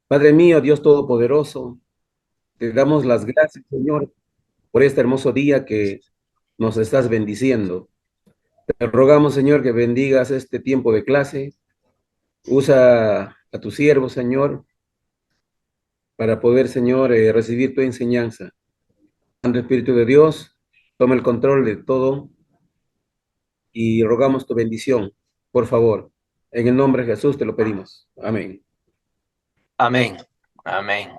Padre mío, Dios Todopoderoso, te damos las gracias, Señor, por este hermoso día que nos estás bendiciendo. Te rogamos, Señor, que bendigas este tiempo de clase. Usa a tu siervo, Señor, para poder, Señor, recibir tu enseñanza. Santo Espíritu de Dios, toma el control de todo y rogamos tu bendición, por favor. En el nombre de Jesús te lo pedimos. Amén. Amén, amén.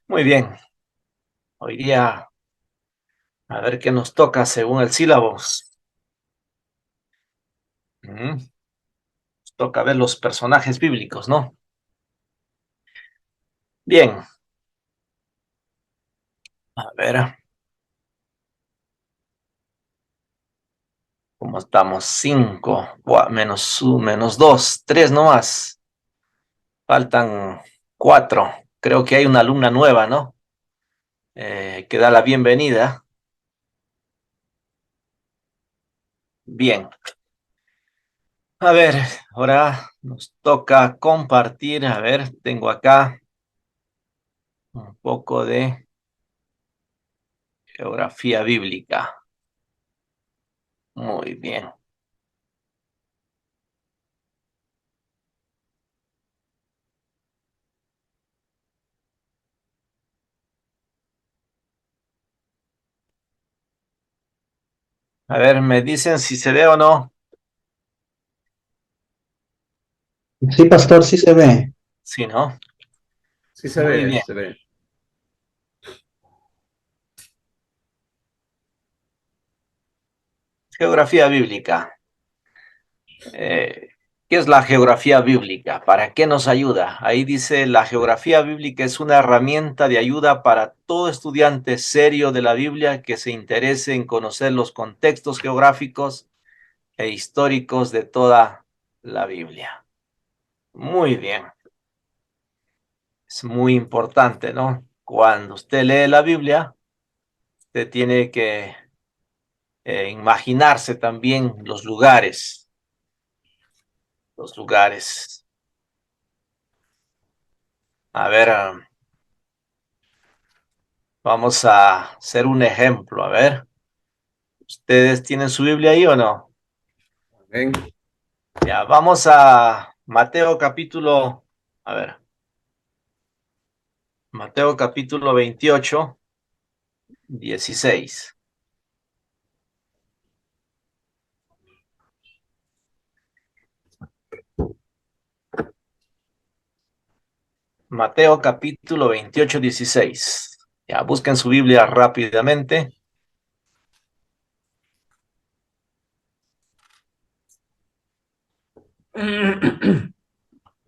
Muy bien, hoy día a ver qué nos toca según el sílabos. Nos toca ver los personajes bíblicos, ¿no? Bien, a ver, ¿cómo estamos? 5, menos 1, menos 2, 3 nomás. Faltan 4. Creo que hay una alumna nueva, ¿no? Que da la bienvenida. Bien, a ver, ahora nos toca compartir. A ver, tengo acá un poco de geografía bíblica. Muy bien. A ver, me dicen si se ve o no. Sí, pastor, sí se ve. Sí, ¿no? Sí se Muy ve, bien. se ve. Geografía bíblica. Eh, ¿Qué es la geografía bíblica? ¿Para qué nos ayuda? Ahí dice, la geografía bíblica es una herramienta de ayuda para todo estudiante serio de la Biblia que se interese en conocer los contextos geográficos e históricos de toda la Biblia. Muy bien. Es muy importante, ¿no? Cuando usted lee la Biblia, usted tiene que imaginarse también los lugares, los lugares. A ver, vamos a hacer un ejemplo. A ver, ¿ustedes tienen su Biblia ahí o no? Amén. Ya, vamos a Mateo capítulo, a ver, Mateo capítulo 28, 16. Mateo capítulo 28, 16. Ya, busquen su Biblia rápidamente.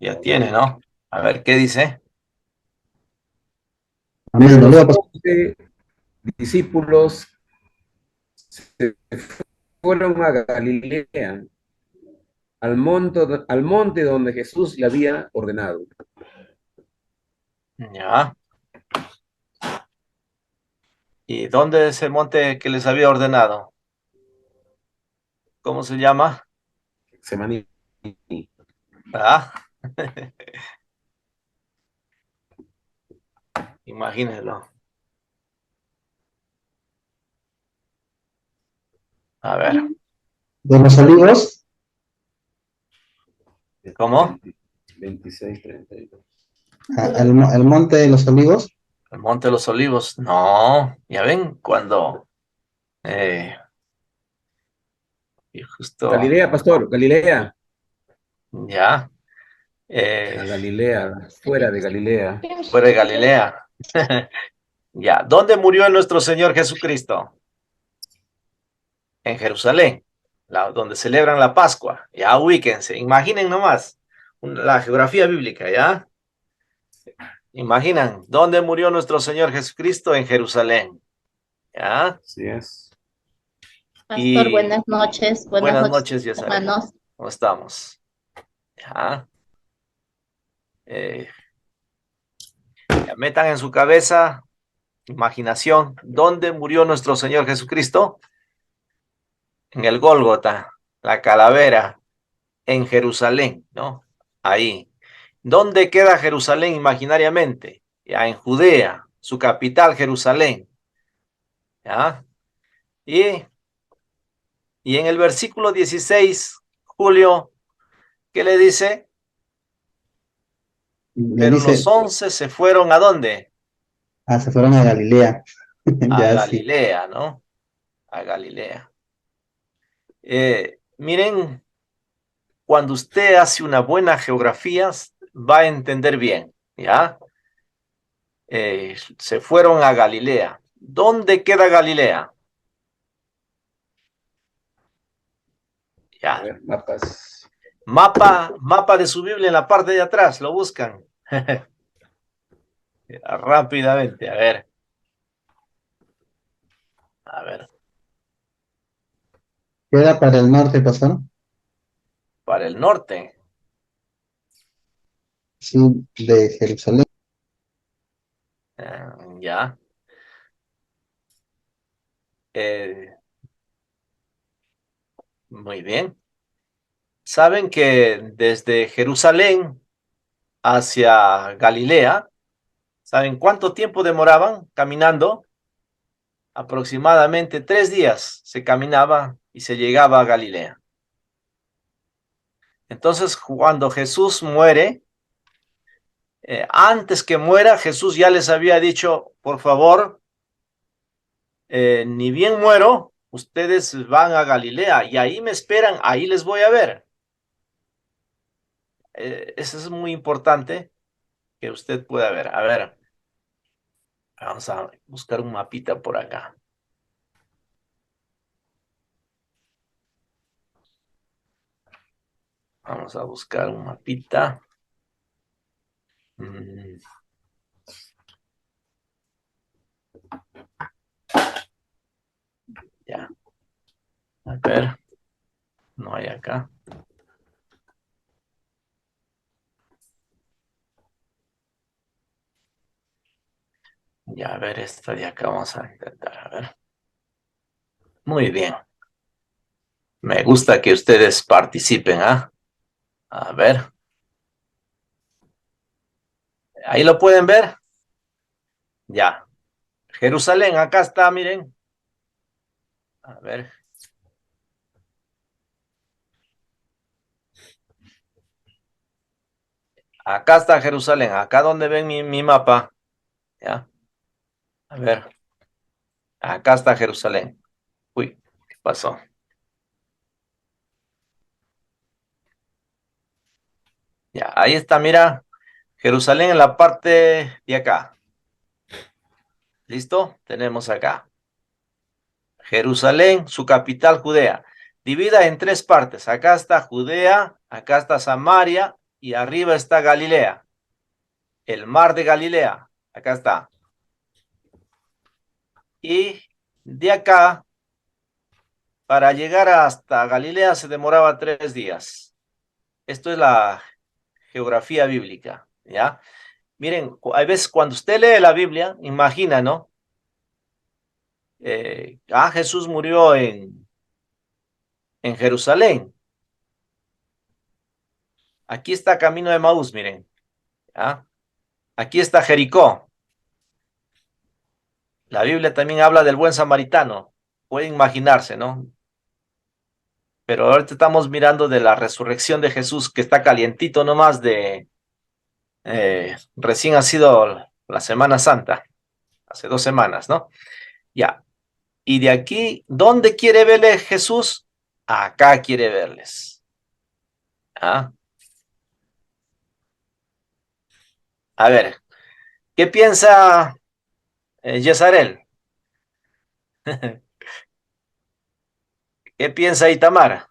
Ya tiene, ¿no? A ver, ¿qué dice? Amén. Lo Los leo, pastor. 11 discípulos se fueron a Galilea, al monte donde Jesús le había ordenado. Ya. ¿Y dónde es el monte que les había ordenado? ¿Cómo se llama? Semaní. Ah, imagínenlo. A ver, De los olivos, ¿cómo? 26, 32. el monte de los olivos. El Monte de los Olivos. No, ya ven, cuando eh, y justo, Galilea, pastor, Galilea. ya, La eh, Galilea, fuera de Galilea. fuera de Galilea. Ya, ¿dónde murió nuestro Señor Jesucristo? En Jerusalén, donde celebran la Pascua. Ya, ubíquense, imaginen nomás la geografía bíblica, ¿ya? Imaginan, ¿dónde murió nuestro Señor Jesucristo? En Jerusalén, ¿ya? Así es. Pastor, Y buenas buenas noches, noches, Yesarel. hermanos. ¿Cómo estamos? ¿Ya? Eh, ya metan en su cabeza, imaginación, ¿dónde murió nuestro Señor Jesucristo? En el Gólgota, la calavera, en Jerusalén, ¿no? Ahí. ¿Dónde queda Jerusalén imaginariamente? Ya, en Judea, su capital, Jerusalén. ¿Ya? Y en el versículo 16, Julio, ¿qué le dice? Le Pero los dice, 11 se fueron ¿a dónde? se fueron a Galilea. A Ya sí. Galilea, ¿no? A Galilea. Miren, cuando usted hace una buena geografía, va a entender bien, ¿ya? Se fueron a Galilea. ¿Dónde queda Galilea? A Ya. ver, mapas. Mapa de su Biblia en la parte de atrás, lo buscan. Rápidamente, a ver. A ver, Queda para el norte, pastor. para el norte. Sí, de Jerusalén. Ya. Eh, muy bien. Saben que desde Jerusalén hacia Galilea, ¿saben cuánto tiempo demoraban caminando? Aproximadamente 3 días se caminaba y se llegaba a Galilea. Entonces, cuando Jesús muere, antes que muera, Jesús ya les había dicho, por favor, ni bien muero, ustedes van a Galilea y ahí me esperan, ahí les voy a ver. Eso es muy importante que usted pueda ver. A ver, vamos a buscar un mapita por acá. Vamos a buscar un mapita. Ya, a ver, no hay acá. Ya, a ver, esta de acá vamos a intentar, a ver. Muy bien. Me gusta que ustedes participen, ¿ah? A ver. Ahí lo pueden ver. Ya. Jerusalén, acá está, miren. A ver. Acá está Jerusalén, acá donde ven mi mapa. ¿Ya? A ver. Acá está Jerusalén. Uy, ¿qué pasó? Ya, ahí está, mira. Jerusalén en la parte de acá. ¿Listo? Tenemos acá. Jerusalén, su capital, Judea. Divida en 3 partes. Acá está Judea, acá está Samaria y arriba está Galilea. El mar de Galilea. Acá está. Y de acá, para llegar hasta Galilea se demoraba 3 días. Esto es la geografía bíblica, ¿ya? Miren, hay veces cuando usted lee la Biblia, imagina, ¿no? Jesús murió en Jerusalén. Aquí está Camino de Maús, miren. ¿Ya? Aquí está Jericó. La Biblia también habla del buen samaritano. Pueden imaginarse, ¿no? Pero ahorita estamos mirando de la resurrección de Jesús, que está calientito nomás recién ha sido la Semana Santa, hace 2 semanas, ¿no? Ya. Y de aquí, ¿dónde quiere verle Jesús? Acá quiere verles. ¿Ah? A ver, ¿qué piensa Yesarel? ¿Qué piensa Itamar?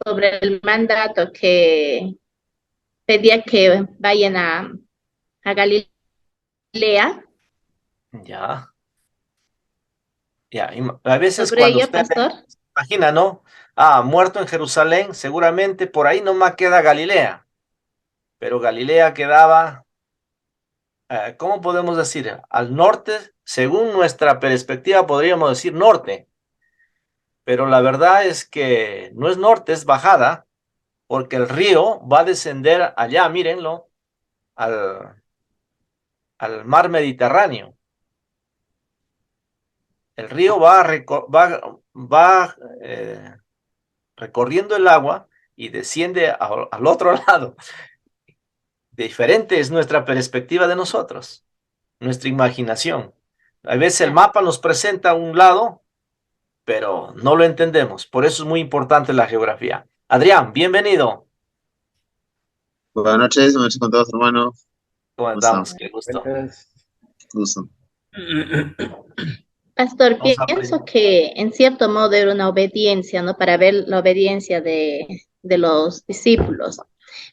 Sobre el mandato que pedía que vayan a Galilea. Ya, ya. A veces Sobre cuando ello, usted pastor. imagina, ¿no? Muerto en Jerusalén, seguramente por ahí nomás queda Galilea. Pero Galilea quedaba, ¿cómo podemos decir? Al norte, según nuestra perspectiva, podríamos decir norte. pero la verdad es que no es norte, es bajada, porque el río va a descender allá, mírenlo, al mar Mediterráneo. El río va recorriendo el agua y desciende al otro lado. Diferente es nuestra perspectiva de nosotros, nuestra imaginación. A veces el mapa nos presenta un lado, pero no lo entendemos. Por eso es muy importante la geografía. Adrián, bienvenido. Buenas noches con todos, hermano. ¿Cómo ¿Cómo están? andamos? Qué gusto. Gusto. Pastor, Vamos a pienso que en cierto modo era una obediencia, ¿no? Para ver la obediencia de los discípulos,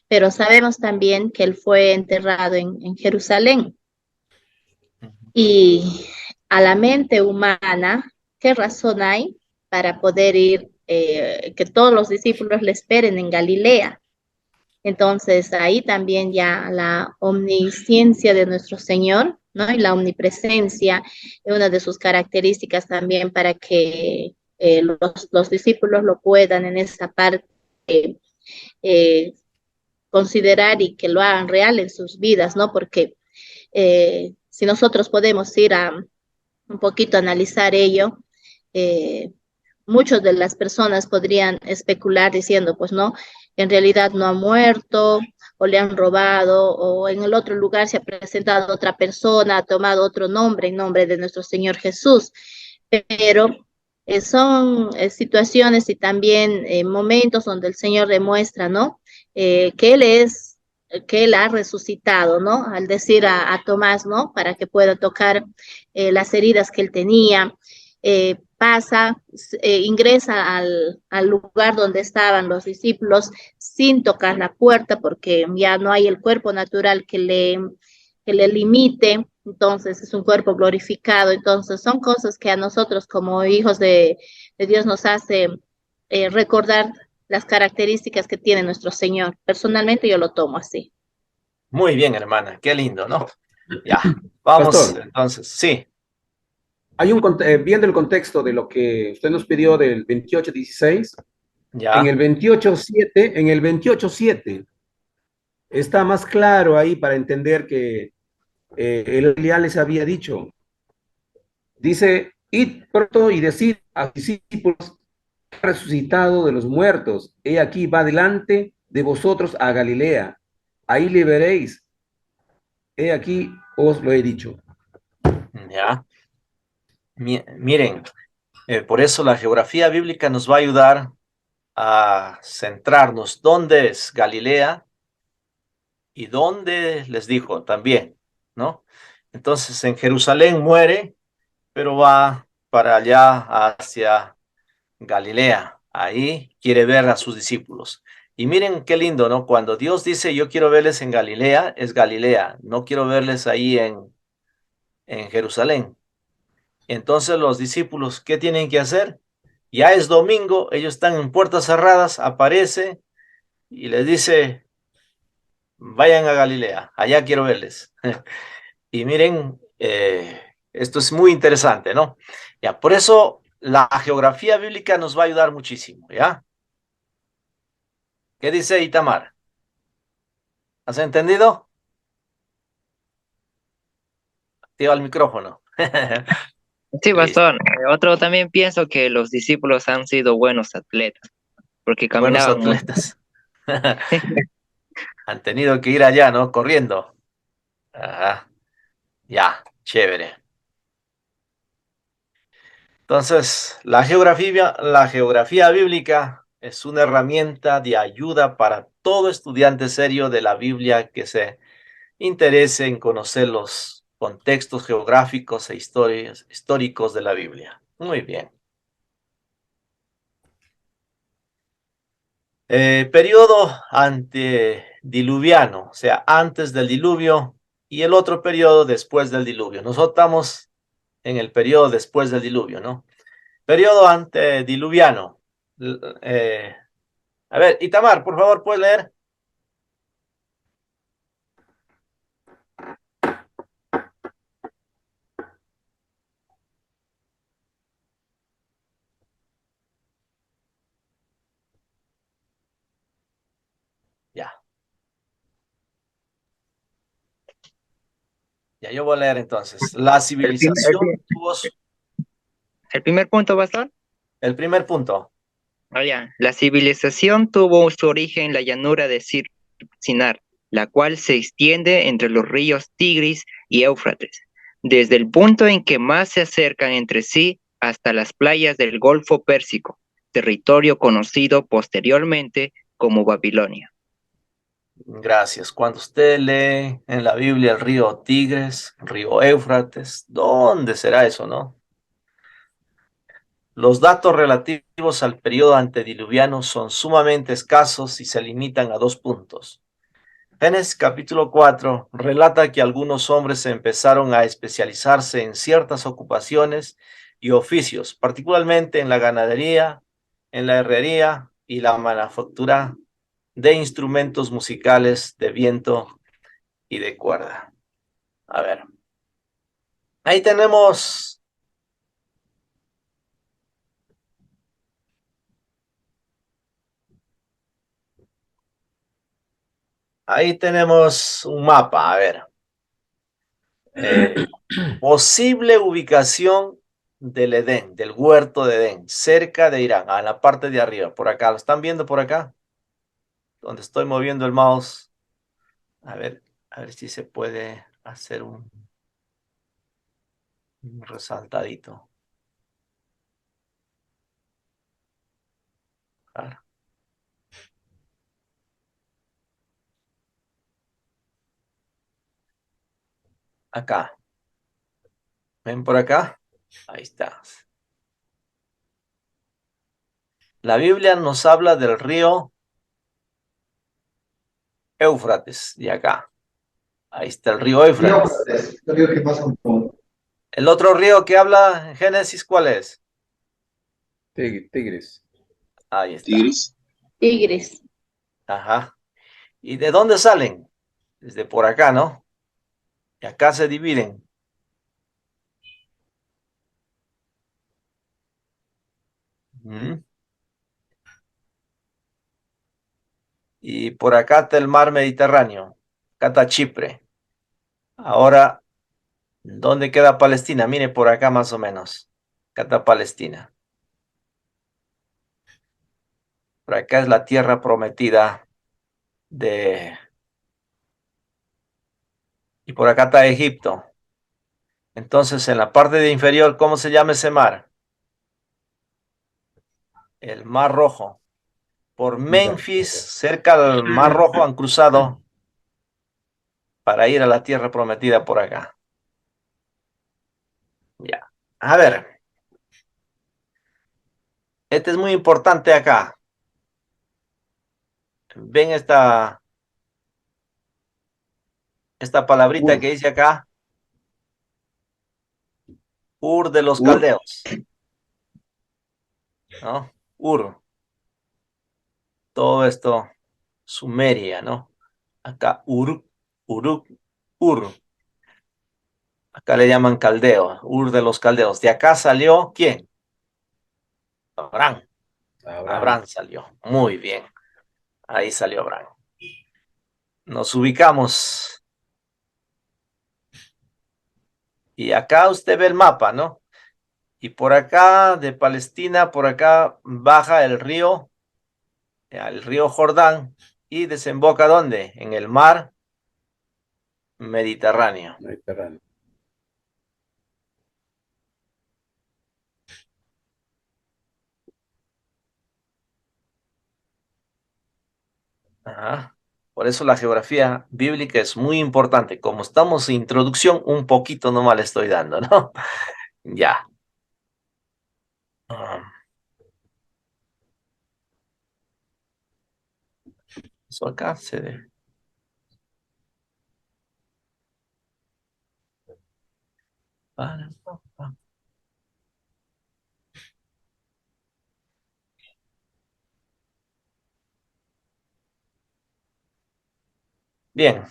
pero sabemos también que él fue enterrado en Jerusalén. Y a la mente humana, ¿qué razón hay para poder ir, que todos los discípulos le esperen en Galilea? Entonces, ahí también ya la omnisciencia de nuestro Señor, ¿no? Y la omnipresencia es una de sus características también para que los discípulos lo puedan en esa parte eh, considerar y que lo hagan real en sus vidas, ¿no? Porque si nosotros podemos ir a un poquito analizar ello, eh, muchas de las personas podrían especular diciendo, pues no, en realidad no ha muerto o le han robado o en el otro lugar se ha presentado otra persona, ha tomado otro nombre en nombre de nuestro Señor Jesús. Pero son situaciones y también momentos donde el Señor demuestra, ¿no? Que Él es, que Él ha resucitado, ¿no? Al decir a Tomás, ¿no? Para que pueda tocar las heridas que Él tenía. Pasa, ingresa al lugar donde estaban los discípulos sin tocar la puerta porque ya no hay el cuerpo natural que le limite, entonces es un cuerpo glorificado, entonces son cosas que a nosotros como hijos de Dios nos hace recordar las características que tiene nuestro Señor. Personalmente yo lo tomo así. Muy bien, hermana. Qué lindo, ¿no? Ya, vamos Pastor, entonces. Sí, hay viendo el contexto de lo que usted nos pidió del 28:16, ya. en el 28:7 está más claro ahí para entender que él ya les había dicho. Dice, id pronto y decid a sus discípulos, "Ha resucitado de los muertos, he aquí va delante de vosotros a Galilea, ahí le veréis, he aquí os lo he dicho". Ya. Miren, por eso la geografía bíblica nos va a ayudar a centrarnos dónde es Galilea y dónde les dijo también, ¿no? Entonces en Jerusalén muere, pero va para allá hacia Galilea. Ahí quiere ver a sus discípulos. Y miren qué lindo, ¿no? Cuando Dios dice yo quiero verles en Galilea, es Galilea. No quiero verles ahí en Jerusalén. Entonces los discípulos, ¿qué tienen que hacer? Ya es domingo, ellos están en puertas cerradas, aparece y les dice, vayan a Galilea, allá quiero verles. Y miren, esto es muy interesante, ¿no? Ya, por eso la geografía bíblica nos va a ayudar muchísimo, ¿ya? ¿Qué dice Itamar? ¿Has entendido? Activa el micrófono. Sí, Listo. pastor. Otro también pienso que los discípulos han sido buenos atletas, porque Buenos caminaban mucho. atletas. Han tenido que ir allá, ¿no? Corriendo. Ajá. Ya, chévere. Entonces, la geografía bíblica es una herramienta de ayuda para todo estudiante serio de la Biblia que se interese en conocer los contextos geográficos e históricos de la Biblia. Muy bien. Periodo antediluviano, o sea, antes del diluvio, y el otro periodo después del diluvio. Nosotros estamos en el periodo después del diluvio, ¿no? Periodo antediluviano. Eh, a ver, Itamar, por favor, ¿puedes leer? Ya, yo voy a leer entonces. La civilización tuvo El primer punto, pastor. el primer punto. Ya. La civilización tuvo su origen en la llanura de Sinar, la cual se extiende entre los ríos Tigris y Éufrates, desde el punto en que más se acercan entre sí hasta las playas del Golfo Pérsico, territorio conocido posteriormente como Babilonia. Gracias. Cuando usted lee en la Biblia el río Tigres, río Éufrates, ¿dónde será eso, no? Los datos relativos al periodo antediluviano son sumamente escasos y se limitan a 2 puntos. Génesis capítulo 4 relata que algunos hombres empezaron a especializarse en ciertas ocupaciones y oficios, particularmente en la ganadería, en la herrería y la manufactura de instrumentos musicales de viento y de cuerda. A ver, ahí tenemos un mapa, a ver. Posible ubicación del Edén, del huerto de Edén, cerca de Irán, a la parte de arriba, por acá. ¿Lo están viendo por acá? Donde estoy moviendo el mouse. A ver si se puede hacer un resaltadito. Claro. Acá. ¿Ven por acá? Ahí está. La Biblia nos habla del río Éufrates, de acá. Ahí está el río Éufrates. El río que pasa por El otro río que habla en Génesis, ¿cuál es? Tigres. Ahí está. Tigris. Tigres. Ajá. ¿Y de dónde salen? Desde por acá, ¿no? Y acá se dividen. Y por acá está el mar Mediterráneo. Acá está Chipre. Ahora, ¿dónde queda Palestina? Mire por acá más o menos. Acá está Palestina. Por acá es la tierra prometida de... Y por acá está Egipto. Entonces, en la parte de inferior, ¿cómo se llama ese mar? El Mar Rojo. Por Memphis, cerca del Mar Rojo, han cruzado para ir a la tierra prometida por acá. Ya. A ver. Este es muy importante acá. ¿Ven esta palabrita que dice acá? Ur de los caldeos. ¿No? Ur. Todo esto, Sumeria, ¿no? Acá Ur. Acá le llaman caldeo, Ur de los caldeos. De acá salió, ¿quién? Abraham salió. Muy bien. Ahí salió Abraham. Nos ubicamos. Y acá usted ve el mapa, ¿no? Y por acá, de Palestina, por acá baja el río Jordán, y desemboca ¿dónde? En el mar Mediterráneo. Ajá. Por eso la geografía bíblica es muy importante. Como estamos en introducción, un poquito nomás le estoy dando, ¿no? Ya. Eso acá se ve. Bien.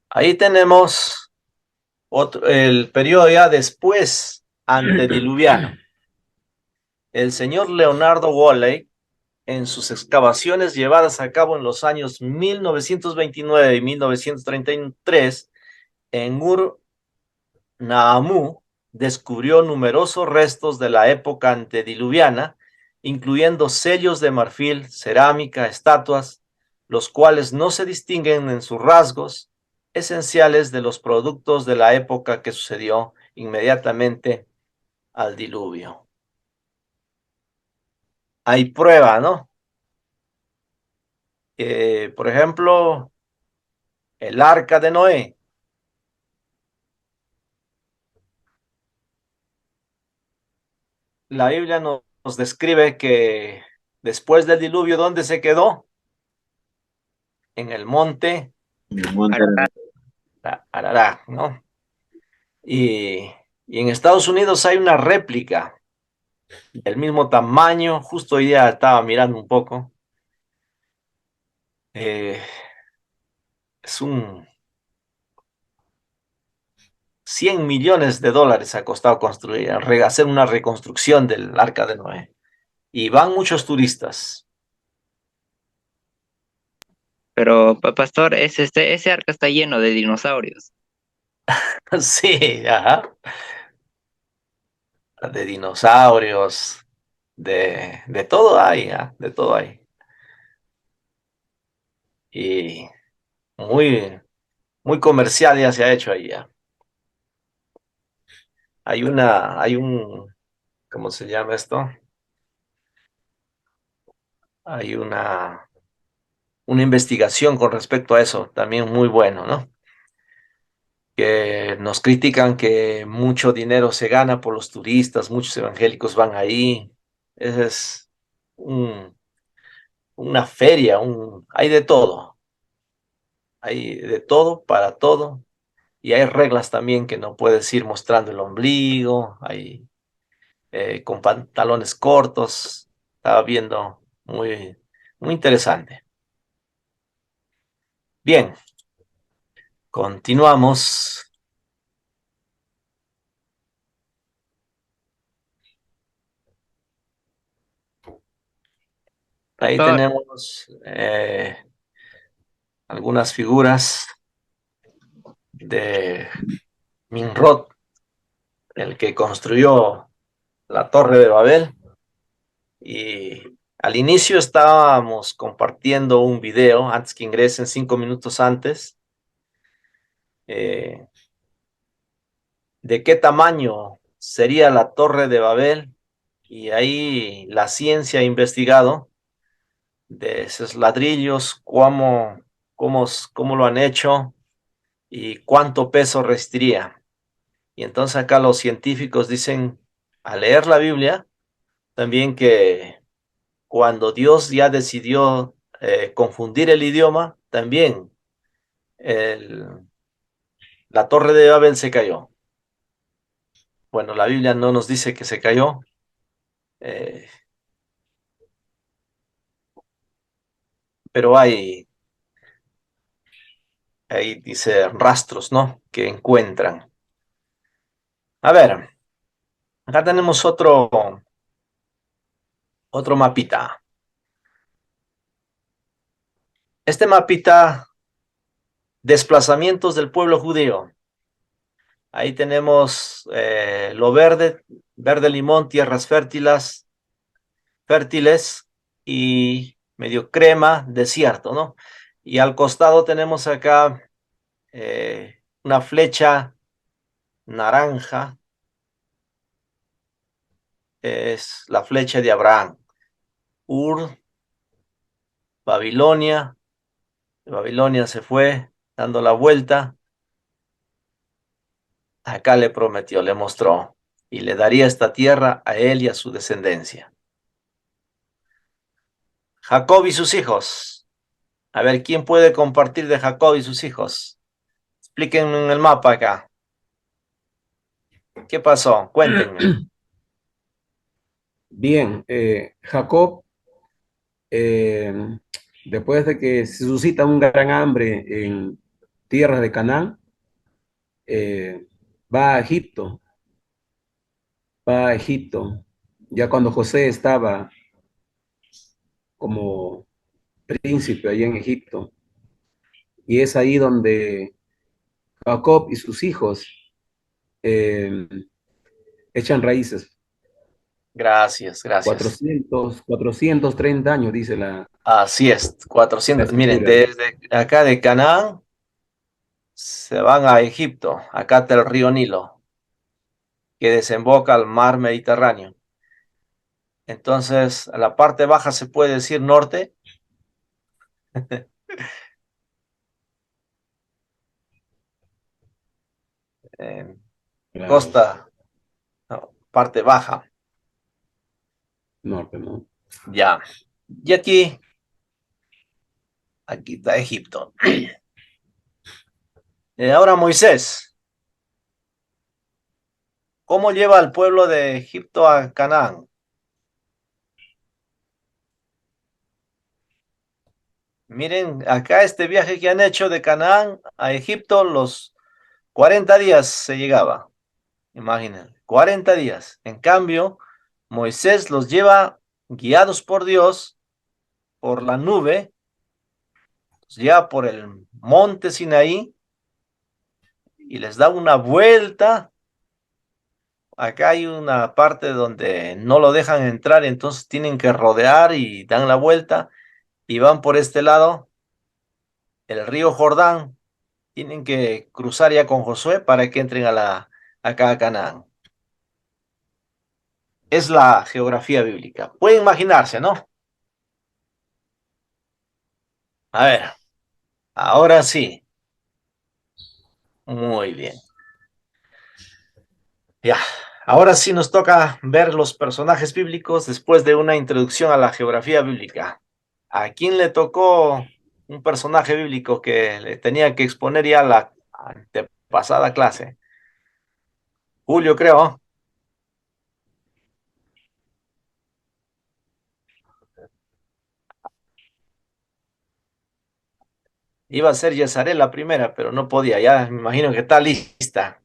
Ahí tenemos el periodo ya después antediluviano. El señor Leonardo Woolley en sus excavaciones llevadas a cabo en los años 1929 y 1933, en Ur-Naamu, descubrió numerosos restos de la época antediluviana, incluyendo sellos de marfil, cerámica, estatuas, los cuales no se distinguen en sus rasgos esenciales de los productos de la época que sucedió inmediatamente al diluvio. Hay prueba, ¿no? Por ejemplo, el arca de Noé. La Biblia nos describe que después del diluvio, ¿dónde se quedó? En el monte Ararat. Ararat, ¿no? Y en Estados Unidos hay una réplica del mismo tamaño. Justo hoy día estaba mirando un poco. Es un 100 millones de dólares ha costado construir, hacer una reconstrucción del arca de Noé. Y van muchos turistas. Pero, pastor, ese arca está lleno de dinosaurios. Sí, ajá. De dinosaurios, de todo hay, ¿ah? De todo hay. Y muy, muy comercial ya se ha hecho ahí, ¿ah? Hay un, ¿cómo se llama esto? Hay una investigación con respecto a eso, también muy bueno, ¿no? Que nos critican que mucho dinero se gana por los turistas, muchos evangélicos van ahí. Esa es un- una feria, hay de todo para todo. Y hay reglas también que no puedes ir mostrando el ombligo, hay con pantalones cortos. Estaba viendo muy, muy interesante. Bien, continuamos. Ahí Pastor, tenemos algunas figuras de Nimrod, el que construyó la Torre de Babel. Y al inicio estábamos compartiendo un video antes que ingresen 5 minutos antes. eh, de qué tamaño sería la Torre de Babel, y ahí la ciencia ha investigado de esos ladrillos, cómo lo han hecho y cuánto peso resistiría. Y entonces acá los científicos dicen, al leer la Biblia, también que cuando Dios ya decidió confundir el idioma, también el- la Torre de Babel se cayó. Bueno, la Biblia no nos dice que se cayó, eh, pero ahí dice rastros, ¿no? Que encuentran. A ver, acá tenemos otro mapita. Este mapita, desplazamientos del pueblo judío. Ahí tenemos lo verde, verde limón, tierras fértiles y medio crema, desierto, ¿no? Y al costado tenemos acá una flecha naranja, es la flecha de Abraham. Ur, Babilonia. Babilonia se fue dando la vuelta. Acá le prometió, le mostró, y le daría esta tierra a él y a su descendencia. Jacob y sus hijos. A ver, ¿quién puede compartir de Jacob y sus hijos? Explíquenme en el mapa acá. ¿Qué pasó? Cuéntenme. Bien, Jacob, eh, después de que se suscita un gran hambre en tierras de Canaán, eh, va a Egipto, va a Egipto. Ya cuando José estaba como príncipe allá en Egipto. Y es ahí donde Jacob y sus hijos eh, echan raíces. Gracias, gracias. 430 años, dice Así es, la 400. Miren, escritura. desde acá de Canaán se van a Egipto, acá está el río Nilo, que desemboca al mar Mediterráneo. Entonces, a la parte baja se puede decir norte. En Claro, costa, no, parte baja, norte, ¿no? ya. Y aquí está Egipto. Ahora Moisés, ¿cómo lleva al pueblo de Egipto a Canaán? Miren, acá este viaje que han hecho de Canaán a Egipto, los 40 días se llegaba. Imaginen, 40 días. En cambio, Moisés los lleva guiados por Dios, por la nube, los lleva por el monte Sinaí y les da una vuelta. Acá hay una parte donde no lo dejan entrar, entonces tienen que rodear y dan la vuelta y van por este lado, el río Jordán. Tienen que cruzar ya con Josué para que entren acá a Canaán. Es la geografía bíblica. Pueden imaginarse, ¿no? A ver, ahora sí. Muy bien. Ya. Ahora sí nos toca ver los personajes bíblicos después de una introducción a la geografía bíblica. ¿A quién le tocó un personaje bíblico que le tenía que exponer ya la antepasada clase? Julio, creo. Iba a ser Yesarel la primera, pero no podía. Ya me imagino que está lista.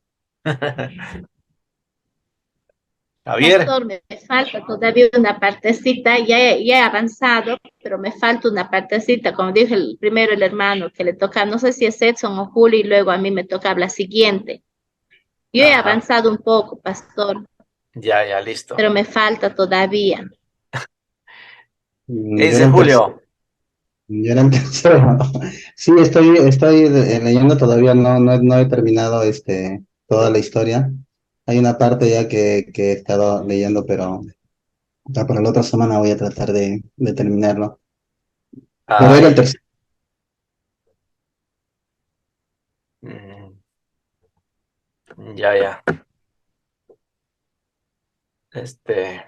Javier. Pastor, me falta todavía una partecita, ya he avanzado, pero me falta una partecita, como dije el primero el hermano que le toca, no sé si es Edson o Julio, y luego a mí me toca la siguiente. Yo he Ajá. avanzado un poco, pastor, Ya, ya, listo. pero me falta todavía. ¿Qué Yo dice era el tercero. Julio? Yo era el tercero. Sí, estoy leyendo todavía, no he terminado toda la historia. Hay una parte ya que he estado leyendo, pero ya para la otra semana voy a tratar de terminarlo. Pero era el Ay, tercero. mm, ya, ya. Este,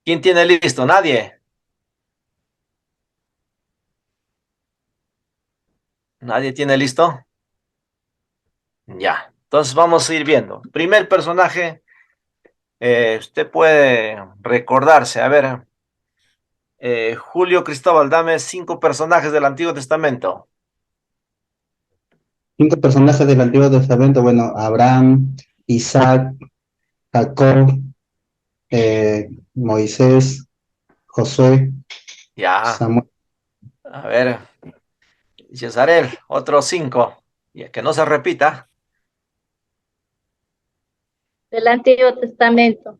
¿quién tiene listo? ¿Nadie? ¿Nadie tiene listo? Ya. Entonces vamos a ir viendo. Primer personaje, usted puede recordarse. A ver, Julio Cristóbal, dame 5 personajes del Antiguo Testamento. 5 personajes del Antiguo Testamento, bueno, Abraham, Isaac, Jacob, Moisés, Josué, Ya. Samuel. A ver, Cesarel, otros 5. Y que no se repita. Del Antiguo Testamento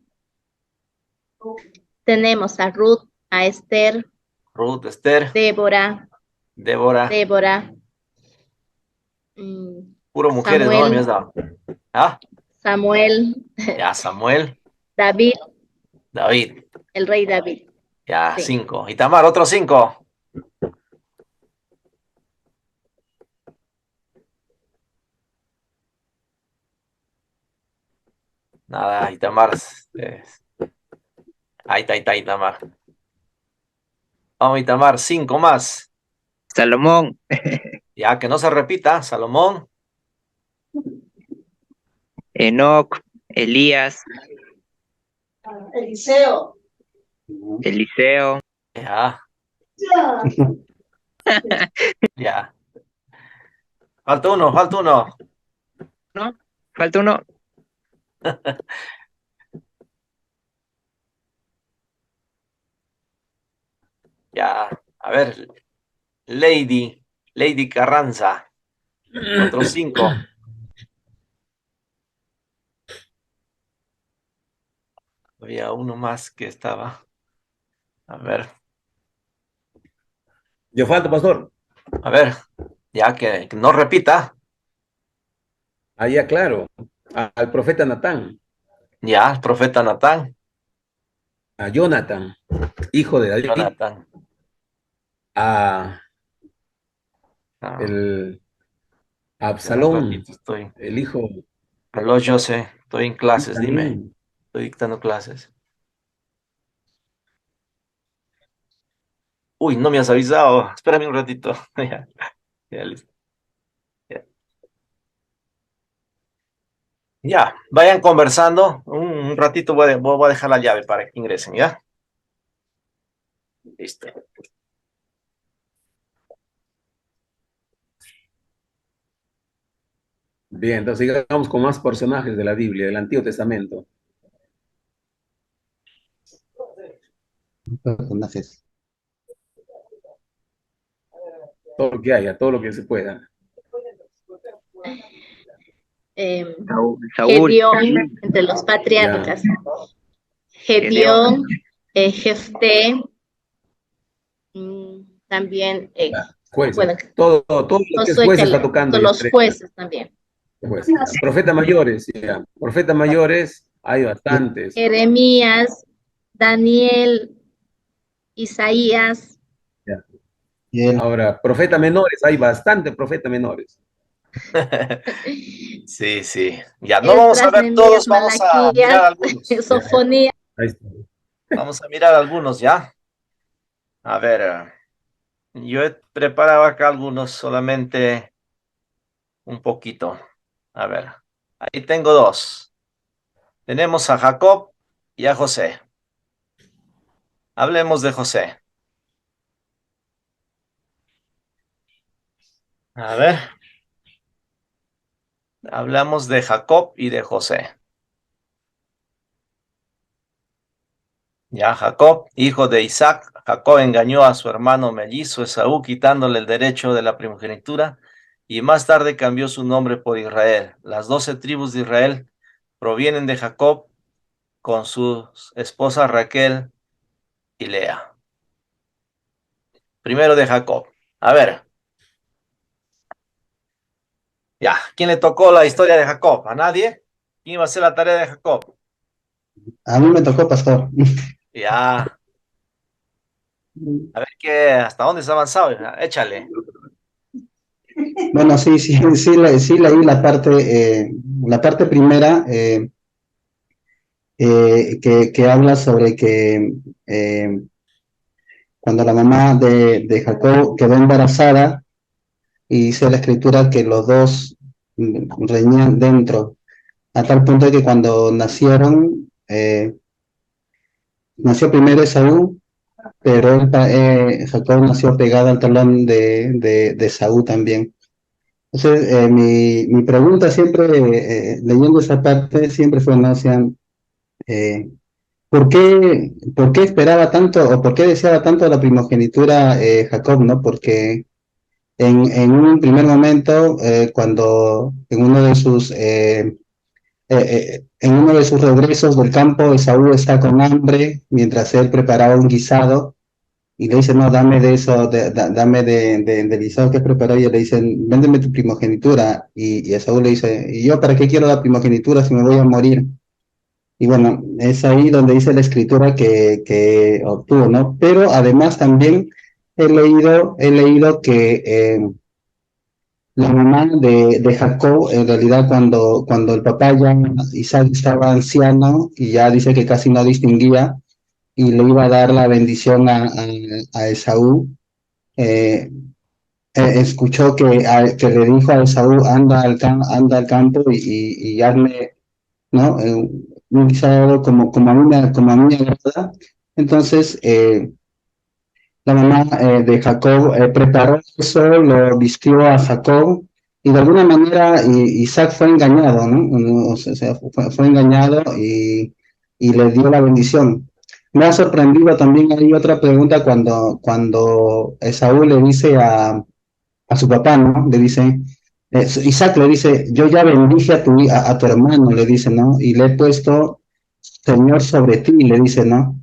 tenemos a Ruth, a Esther, Ruth, Esther, Débora, Débora. Débora, Puro mujeres, ¿no? Me has Samuel, dado. Ah, Samuel, ya, Samuel, David, David. el rey David. Ya, Sí. 5. Y Tamar, otros 5. Nada, Itamar. Ahí está, Itamar. Vamos, Itamar, 5 más. Salomón, Ya, que no se repita. Salomón. Enoc, Elías, Eliseo. Eliseo, Ya, ya. Falta uno, falta uno. ¿no? Falta uno. Ya, a ver, Lady Carranza, otros 5. Había uno más que estaba. A ver, Yo falto, pastor. a ver, ya que no repita. Allá, claro. Al profeta Natán, Ya, el profeta Natán, a Jonathan, hijo de David, Jonathan. a Ah, el espera un Absalón, ratito, estoy. el hijo Aló, yo sé, estoy en clases, dime. también. Estoy dictando clases. Uy, no me has avisado. Espérame un ratito. Ya, ya, listo. Ya. Ya, vayan conversando. Un ratito voy a dejar la llave para que ingresen, ¿ya? Listo. Bien, entonces sigamos con más personajes de la Biblia, del Antiguo Testamento. Personajes. Todo lo que haya, todo lo que se pueda. Saúl, Gedeón, entre los Ya, patriarcas. Gedeón, Gedeón, Jefté, también, jueces. bueno, Todo lo que es Josué, jueces está tocando ya. los jueces también. Jueces. Profetas mayores, ya. Profetas mayores, hay bastantes. Jeremías, Daniel, Isaías, Ya. Y él, Ahora, profetas menores, hay bastantes profetas menores. Sí, sí. Ya, no vamos a Esdras, ver todos, Nehemías, vamos a Malaquías, mirar algunos. Ya, Sofonía. ahí está. Vamos a mirar algunos, ¿ya? A ver, yo he preparado acá algunos, solamente un poquito. A ver, ahí tengo 2. Tenemos a Jacob y a José. Hablemos de José. A ver, hablamos de Jacob y de José. Ya, Jacob, hijo de Isaac, Jacob engañó a su hermano mellizo Esaú, quitándole el derecho de la primogenitura, y más tarde cambió su nombre por Israel. Las 12 tribus de Israel provienen de Jacob con sus esposas Raquel y Lea. Primero de Jacob. A ver, ya, ¿quién le tocó la historia de Jacob? ¿A nadie? ¿Quién iba a hacer la tarea de Jacob? a mí me tocó pastor. Ya, a ver qué, hasta dónde se ha avanzado. Ya, échale. Bueno, sí, sí, sí leí la parte primera que habla sobre que cuando la mamá de Jacob quedó embarazada y dice la escritura que los dos reñían dentro, a tal punto de que cuando nacieron, nació primero Esaú, pero Jacob nació pegado al talón de Esaú también. Entonces, mi pregunta siempre, leyendo esa parte, siempre fue, ¿no? O sea, eh, por qué esperaba tanto o por qué deseaba tanto la primogenitura Jacob, ¿no? Porque en un primer momento, cuando en uno de sus regresos del campo, Esaú está con hambre mientras él preparaba un guisado y le dice, no, dame de eso, dame del guisado que preparó, y le dicen, véndeme tu primogenitura. Y Esaú le dice, ¿y yo para qué quiero la primogenitura si me voy a morir? Y bueno, es ahí donde dice la escritura que obtuvo, ¿no? Pero además también he leído que la mamá de Jacob, en realidad cuando el papá ya, Isaac, estaba anciano y ya dice que casi no distinguía y le iba a dar la bendición a Esaú, eh, escuchó que le dijo a Esaú, anda al campo y hazme, ¿no? Un guisado como a mí me agrada. Entonces, la mamá de Jacob preparó eso, lo vistió a Jacob y de alguna manera Isaac fue engañado, ¿no? O sea, fue engañado y le dio la bendición. me ha sorprendido también, hay otra pregunta cuando Esaú le dice a su papá, ¿no? Le dice, Isaac le dice, yo ya bendije a tu hermano, le dice, ¿no? Y le he puesto Señor sobre ti, le dice, ¿no?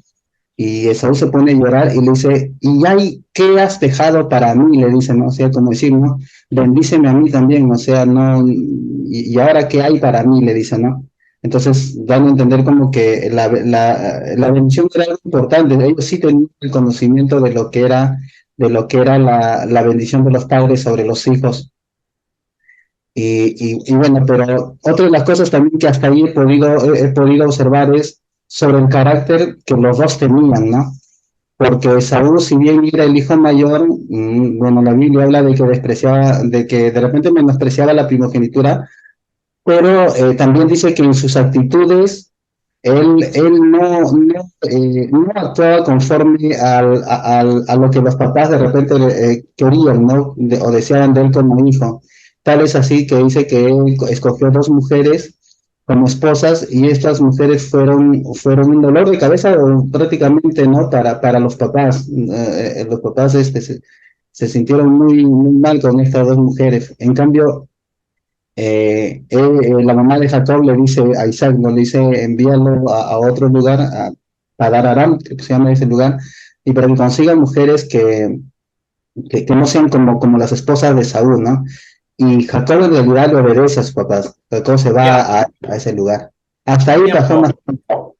Y Esaú se pone a llorar y le dice, ¿y hay qué has dejado para mí? Le dice, ¿no? O sea, como decir, ¿no? Bendíceme a mí también, o sea, ¿no? Y ahora qué hay para mí, le dice, ¿no? Entonces, dando a entender como que la bendición era algo importante, ellos sí tenían el conocimiento de lo que era la bendición de los padres sobre los hijos. Y bueno, pero otra de las cosas también que hasta ahí he podido observar es sobre el carácter que los dos tenían, ¿no? Porque Saúl, si bien era el hijo mayor, bueno, la Biblia habla de que despreciaba, de que de repente menospreciaba la primogenitura, pero también dice que en sus actitudes él no actuaba conforme a lo que los papás de repente querían, ¿no? O deseaban de él como hijo. Tal es así que dice que él escogió dos mujeres como esposas y estas mujeres fueron un dolor de cabeza prácticamente, ¿no? Para los papás. Los papás se sintieron muy, muy mal con estas dos mujeres. En cambio, la mamá de Jacob le dice a Isaac, no le dice envíalo a otro lugar, a Padar Aram, que se llama ese lugar, y para que consiga mujeres que no sean como las esposas de Saúl, ¿no? Y Jacob en realidad le obedece a sus papás. Jacob se va Ya, a ese lugar. Hasta ahí pasó más. tiempo.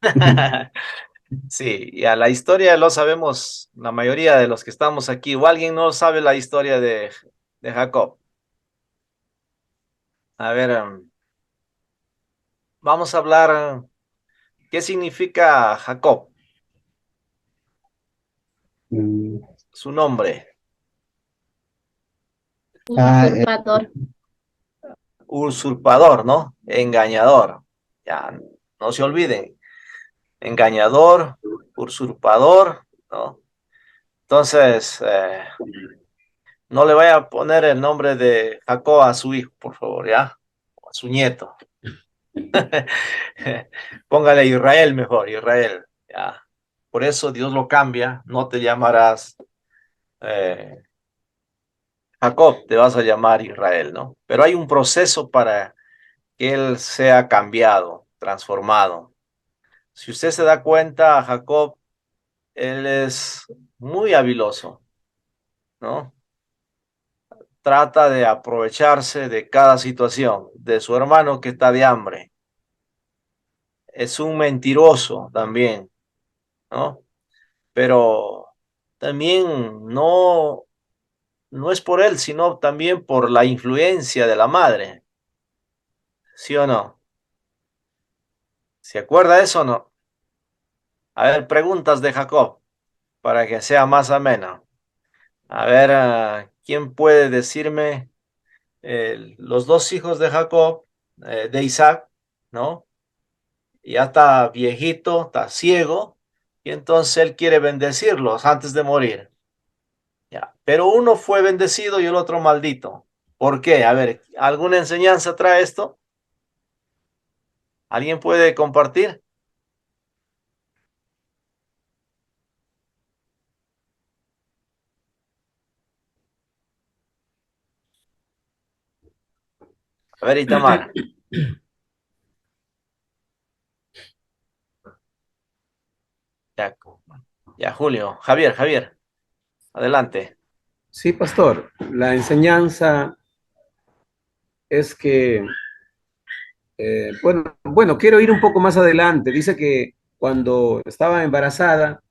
Sí, ya la historia lo sabemos la mayoría de los que estamos aquí. O alguien no sabe la historia de Jacob. A ver, vamos a hablar qué significa Jacob, Mm, su nombre. ah, Usurpador. Usurpador, ¿no? Engañador. Ya, no se olviden. Engañador, usurpador, ¿no? Entonces, no le vaya a poner el nombre de Jacob a su hijo, por favor, ¿ya? O a su nieto. Póngale Israel mejor, Israel, ¿ya? Por eso Dios lo cambia, no te llamarás eh, Jacob, te vas a llamar Israel, ¿no? Pero hay un proceso para que él sea cambiado, transformado. Si usted se da cuenta, Jacob, él es muy habiloso, ¿no? Trata de aprovecharse de cada situación, de su hermano que está de hambre. Es un mentiroso también, ¿no? Pero también no es por él, sino también por la influencia de la madre, ¿sí o no? ¿Se acuerda de eso o no? A ver, preguntas de Jacob para que sea más amena. A ver, ¿quién puede decirme los dos hijos de Jacob, de Isaac, ¿no? Ya está viejito, está ciego, y entonces él quiere bendecirlos antes de morir. Ya. Pero uno fue bendecido y el otro maldito. ¿Por qué? A ver, ¿alguna enseñanza trae esto? ¿Alguien puede compartir? A ver, Itamar. Ya, ya, Julio. Javier, adelante. Sí, pastor, la enseñanza es que, bueno, quiero ir un poco más adelante. Dice que cuando estaba embarazada,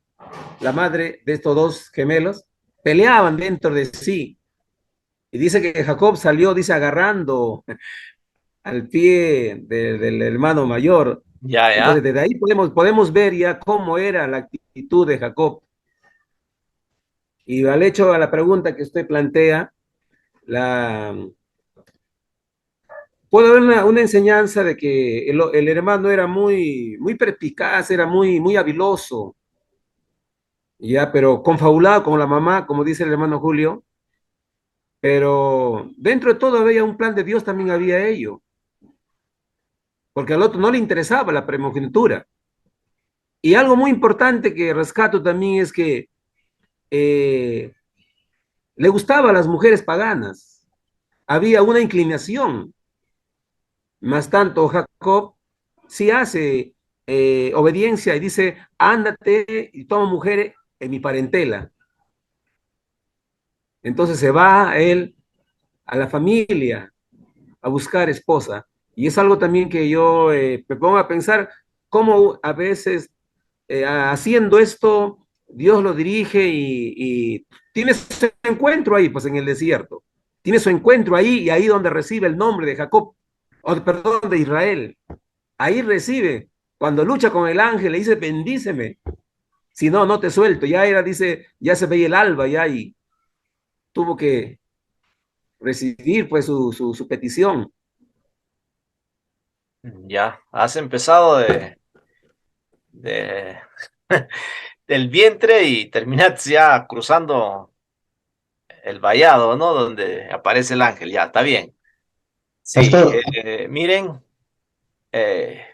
la madre de estos dos gemelos peleaban dentro de sí. Y dice que Jacob salió, dice, agarrando al pie del hermano mayor. Ya, Entonces, ya. desde ahí podemos ver ya cómo era la actitud de Jacob. Y al hecho, a la pregunta que usted plantea, la, puede haber una enseñanza de que el hermano era muy, muy perspicaz, era muy, muy habiloso, ya, pero confabulado con la mamá, como dice el hermano Julio, pero dentro de todo había un plan de Dios, también había ello, porque al otro no le interesaba la primogenitura, Y algo muy importante que rescato también es que eh, le gustaba a las mujeres paganas. Había una inclinación. Más tanto, Jacob sí hace obediencia y dice, ándate y toma mujer en mi parentela. Entonces se va él a la familia a buscar esposa. Y es algo también que yo me pongo a pensar cómo a veces haciendo esto, Dios lo dirige y tiene su encuentro ahí, pues en el desierto. Tiene su encuentro ahí y ahí donde recibe el nombre de Jacob, o perdón, de Israel. Ahí recibe. Cuando lucha con el ángel, le dice, bendíceme. Si no, no te suelto. Ya era, dice, ya se veía el alba, ya, y tuvo que recibir pues su petición. Ya, has empezado de del vientre y terminaste ya cruzando el vallado, ¿no? Donde aparece el ángel, ya, está bien. Sí, Pastor, miren, eh,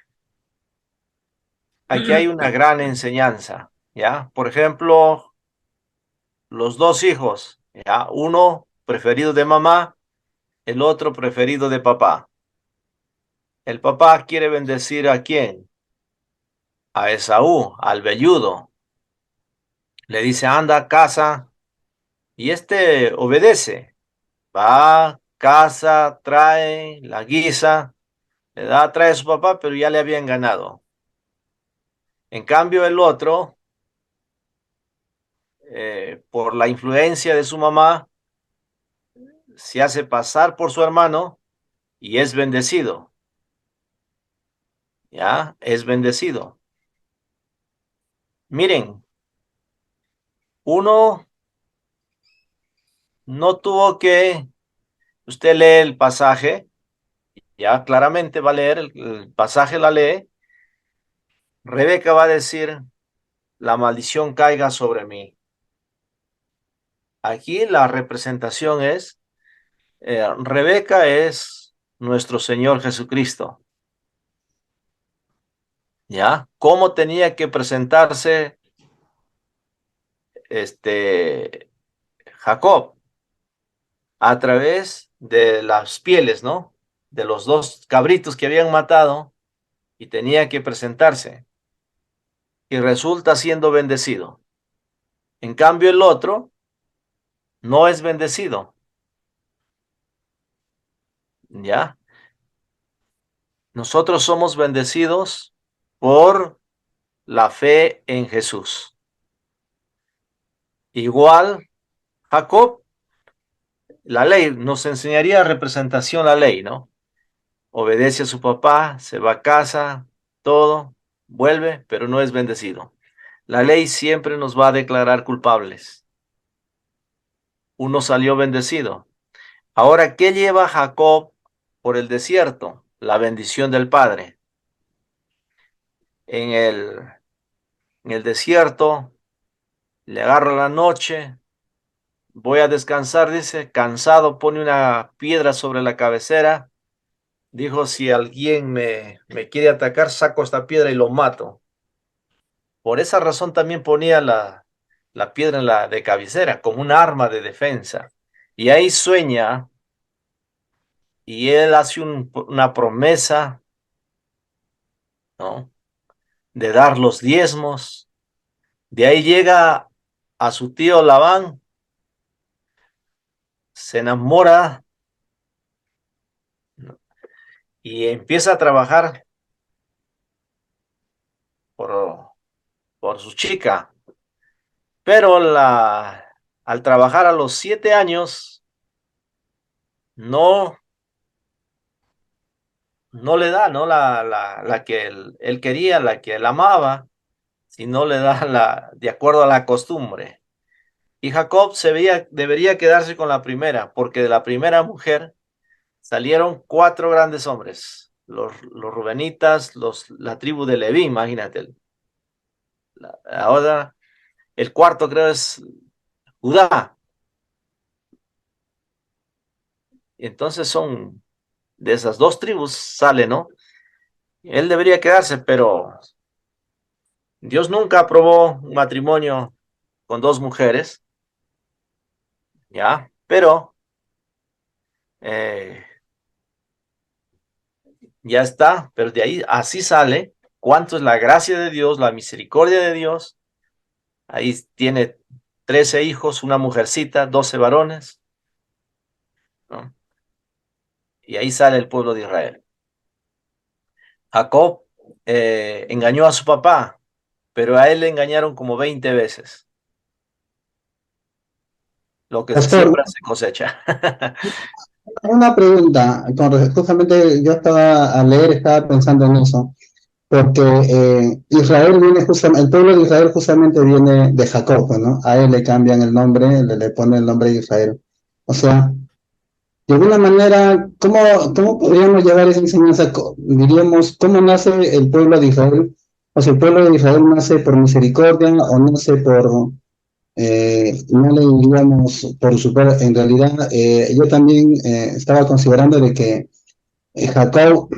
aquí hay una gran enseñanza, ¿ya? Por ejemplo, los dos hijos, ¿ya? Uno preferido de mamá, el otro preferido de papá. El papá quiere bendecir ¿a quién? A Esaú, al velludo. Le dice, anda, casa, y este obedece. Va, casa, trae, la guisa, le da, trae a su papá, pero ya le habían ganado. En cambio, el otro, por la influencia de su mamá, se hace pasar por su hermano y es bendecido. ¿Ya? Es bendecido. Miren, uno no tuvo que, usted lee el pasaje, ya claramente va a leer, el pasaje la lee, Rebeca va a decir, la maldición caiga sobre mí. Aquí la representación es, Rebeca es nuestro Señor Jesucristo. ¿Ya? ¿Cómo tenía que presentarse Jacob? A través de las pieles, ¿no? De los dos cabritos que habían matado y tenía que presentarse. Y resulta siendo bendecido. En cambio, el otro no es bendecido. ¿Ya? Nosotros somos bendecidos por la fe en Jesús. Igual, Jacob, la ley nos enseñaría representación la ley, ¿no? Obedece a su papá, se va a casa, todo, vuelve, pero no es bendecido. La ley siempre nos va a declarar culpables. Uno salió bendecido. Ahora, ¿qué lleva Jacob por el desierto? La bendición del Padre. En el, en el desierto, le agarra la noche, voy a descansar, dice, cansado, pone una piedra sobre la cabecera. Dijo, si alguien me quiere atacar, saco esta piedra y lo mato. Por esa razón también ponía la piedra en la de cabecera, como un arma de defensa. Y ahí sueña y él hace una promesa, ¿no? De dar los diezmos. De ahí llega a su tío Labán, se enamora, ¿no? Y empieza a trabajar por, por su chica. Pero al trabajar a los 7 años, no, no le da, ¿no? La que él quería, la que él amaba, sino le da de acuerdo a la costumbre. Y Jacob debería quedarse con la primera, porque de la primera mujer salieron 4 grandes hombres, los rubenitas, la tribu de Leví, imagínate. Ahora, el cuarto creo es Judá. Entonces son de esas dos tribus sale, ¿no? Él debería quedarse, pero Dios nunca aprobó un matrimonio con dos mujeres, ¿ya? Pero ya está, pero de ahí así sale cuánto es la gracia de Dios, la misericordia de Dios. Ahí tiene 13 hijos, una mujercita, 12 varones, ¿no? Y ahí sale el pueblo de Israel. Jacob engañó a su papá, pero a él le engañaron como 20 veces. Lo que se Pastor, siembra se cosecha. una pregunta, justamente yo estaba al leer, estaba pensando en eso, porque Israel viene justamente, el pueblo de Israel justamente viene de Jacob, ¿no? A él le cambian el nombre, le ponen el nombre de Israel. O sea, de alguna manera, ¿cómo podríamos llevar esa enseñanza? Diríamos, ¿cómo nace el pueblo de Israel? O sea, el pueblo de Israel nace por misericordia o nace por, no le diríamos por super, en realidad, yo también estaba considerando de que Jacob,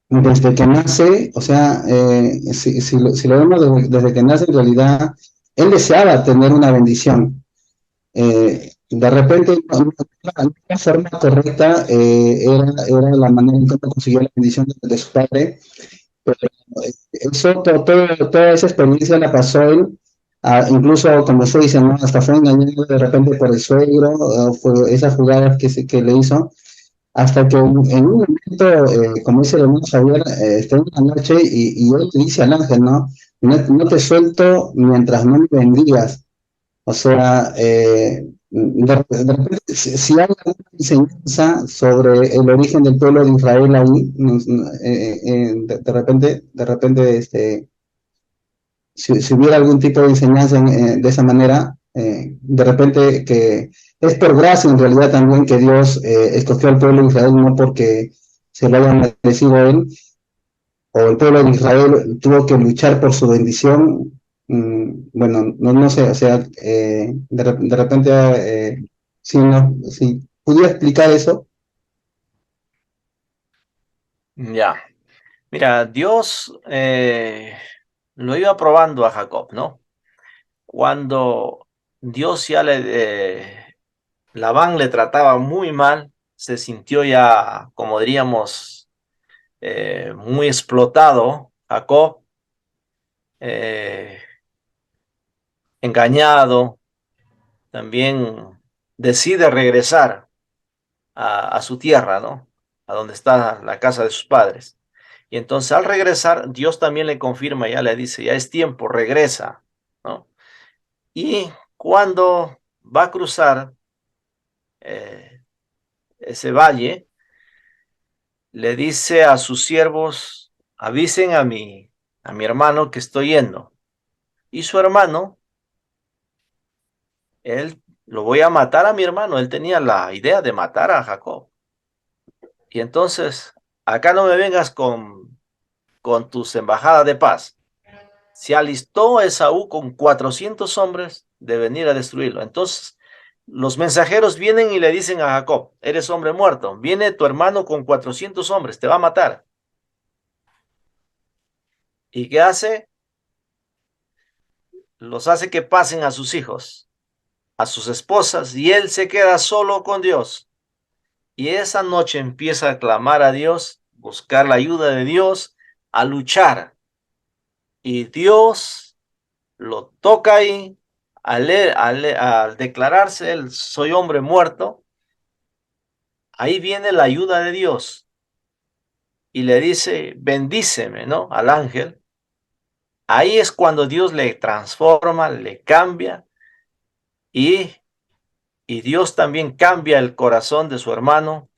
desde que nace, o sea, si lo vemos desde que nace, en realidad, él deseaba tener una bendición. De repente, no la forma correcta era la manera en cómo consiguió la bendición de su padre, pero eso, toda esa experiencia la pasó él, incluso como se dice, ¿no? Hasta fue engañado de repente por el suegro, fue esas jugadas que le hizo, hasta que en un momento, como dice el hermano Javier, está en la noche y él le dice al ángel, ¿no? No te suelto mientras no me bendigas. O sea, de repente, si hay alguna enseñanza sobre el origen del pueblo de Israel ahí, de repente, si hubiera algún tipo de enseñanza de esa manera, de repente que es por gracia en realidad también que Dios escogió al pueblo de Israel, no porque se lo haya merecido a él, o el pueblo de Israel tuvo que luchar por su bendición. Bueno, no sé, o sea, de repente, si, no, si pudiera explicar eso. Ya. Mira, Dios lo iba probando a Jacob, ¿no? Cuando Dios ya Labán le trataba muy mal, se sintió ya, como diríamos, muy explotado, Jacob, eh, engañado, también decide regresar a su tierra, ¿no? A donde está la casa de sus padres. Y entonces al regresar, Dios también le confirma, ya le dice, ya es tiempo, regresa, ¿no? Y cuando va a cruzar ese valle, le dice a sus siervos, avisen a mi hermano que estoy yendo. Y su hermano, él, lo voy a matar a mi hermano, él tenía la idea de matar a Jacob. Y entonces, acá no me vengas con tus embajadas de paz. Se alistó Esaú con 400 hombres de venir a destruirlo. Entonces, los mensajeros vienen y le dicen a Jacob, eres hombre muerto, viene tu hermano con 400 hombres, te va a matar. ¿Y qué hace? Los hace que pasen a sus hijos, a sus esposas, y él se queda solo con Dios. Y esa noche empieza a clamar a Dios, buscar la ayuda de Dios, a luchar. Y Dios lo toca ahí, al declararse él, soy hombre muerto, ahí viene la ayuda de Dios. Y le dice, bendíceme, ¿no? Al ángel. Ahí es cuando Dios le transforma, le cambia y Y Dios también cambia el corazón de su hermano.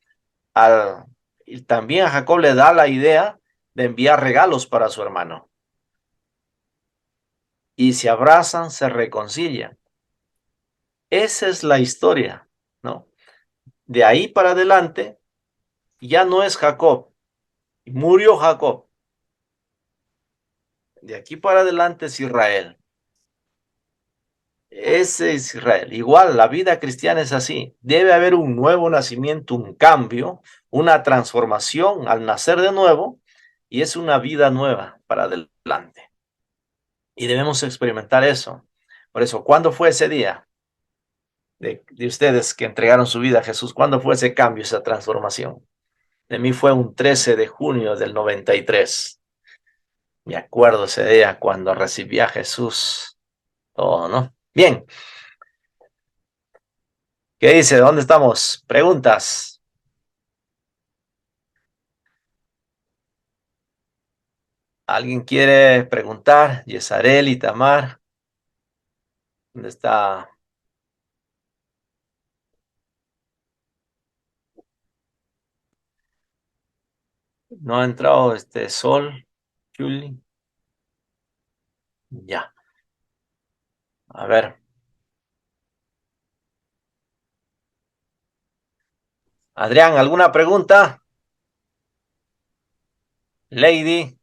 Y también a Jacob le da la idea de enviar regalos para su hermano. Y se abrazan, se reconcilian. Esa es la historia, ¿no? De ahí para adelante ya no es Jacob. Murió Jacob. De aquí para adelante es Israel. Ese es Israel. Igual, la vida cristiana es así. Debe haber un nuevo nacimiento, un cambio, una transformación al nacer de nuevo, y es una vida nueva para adelante. Y debemos experimentar eso. Por eso, ¿cuándo fue ese día de ustedes que entregaron su vida a Jesús? ¿Cuándo fue ese cambio, esa transformación? De mí fue un 13 de junio del 93. Me acuerdo ese día cuando recibí a Jesús. Todo, ¿no? Bien. ¿Qué dice? ¿Dónde estamos? Preguntas. ¿Alguien quiere preguntar? Yesarel y Tamar. ¿Dónde está? No ha entrado Sol, Julie. Ya. A ver. Adrián, ¿alguna pregunta? Lady.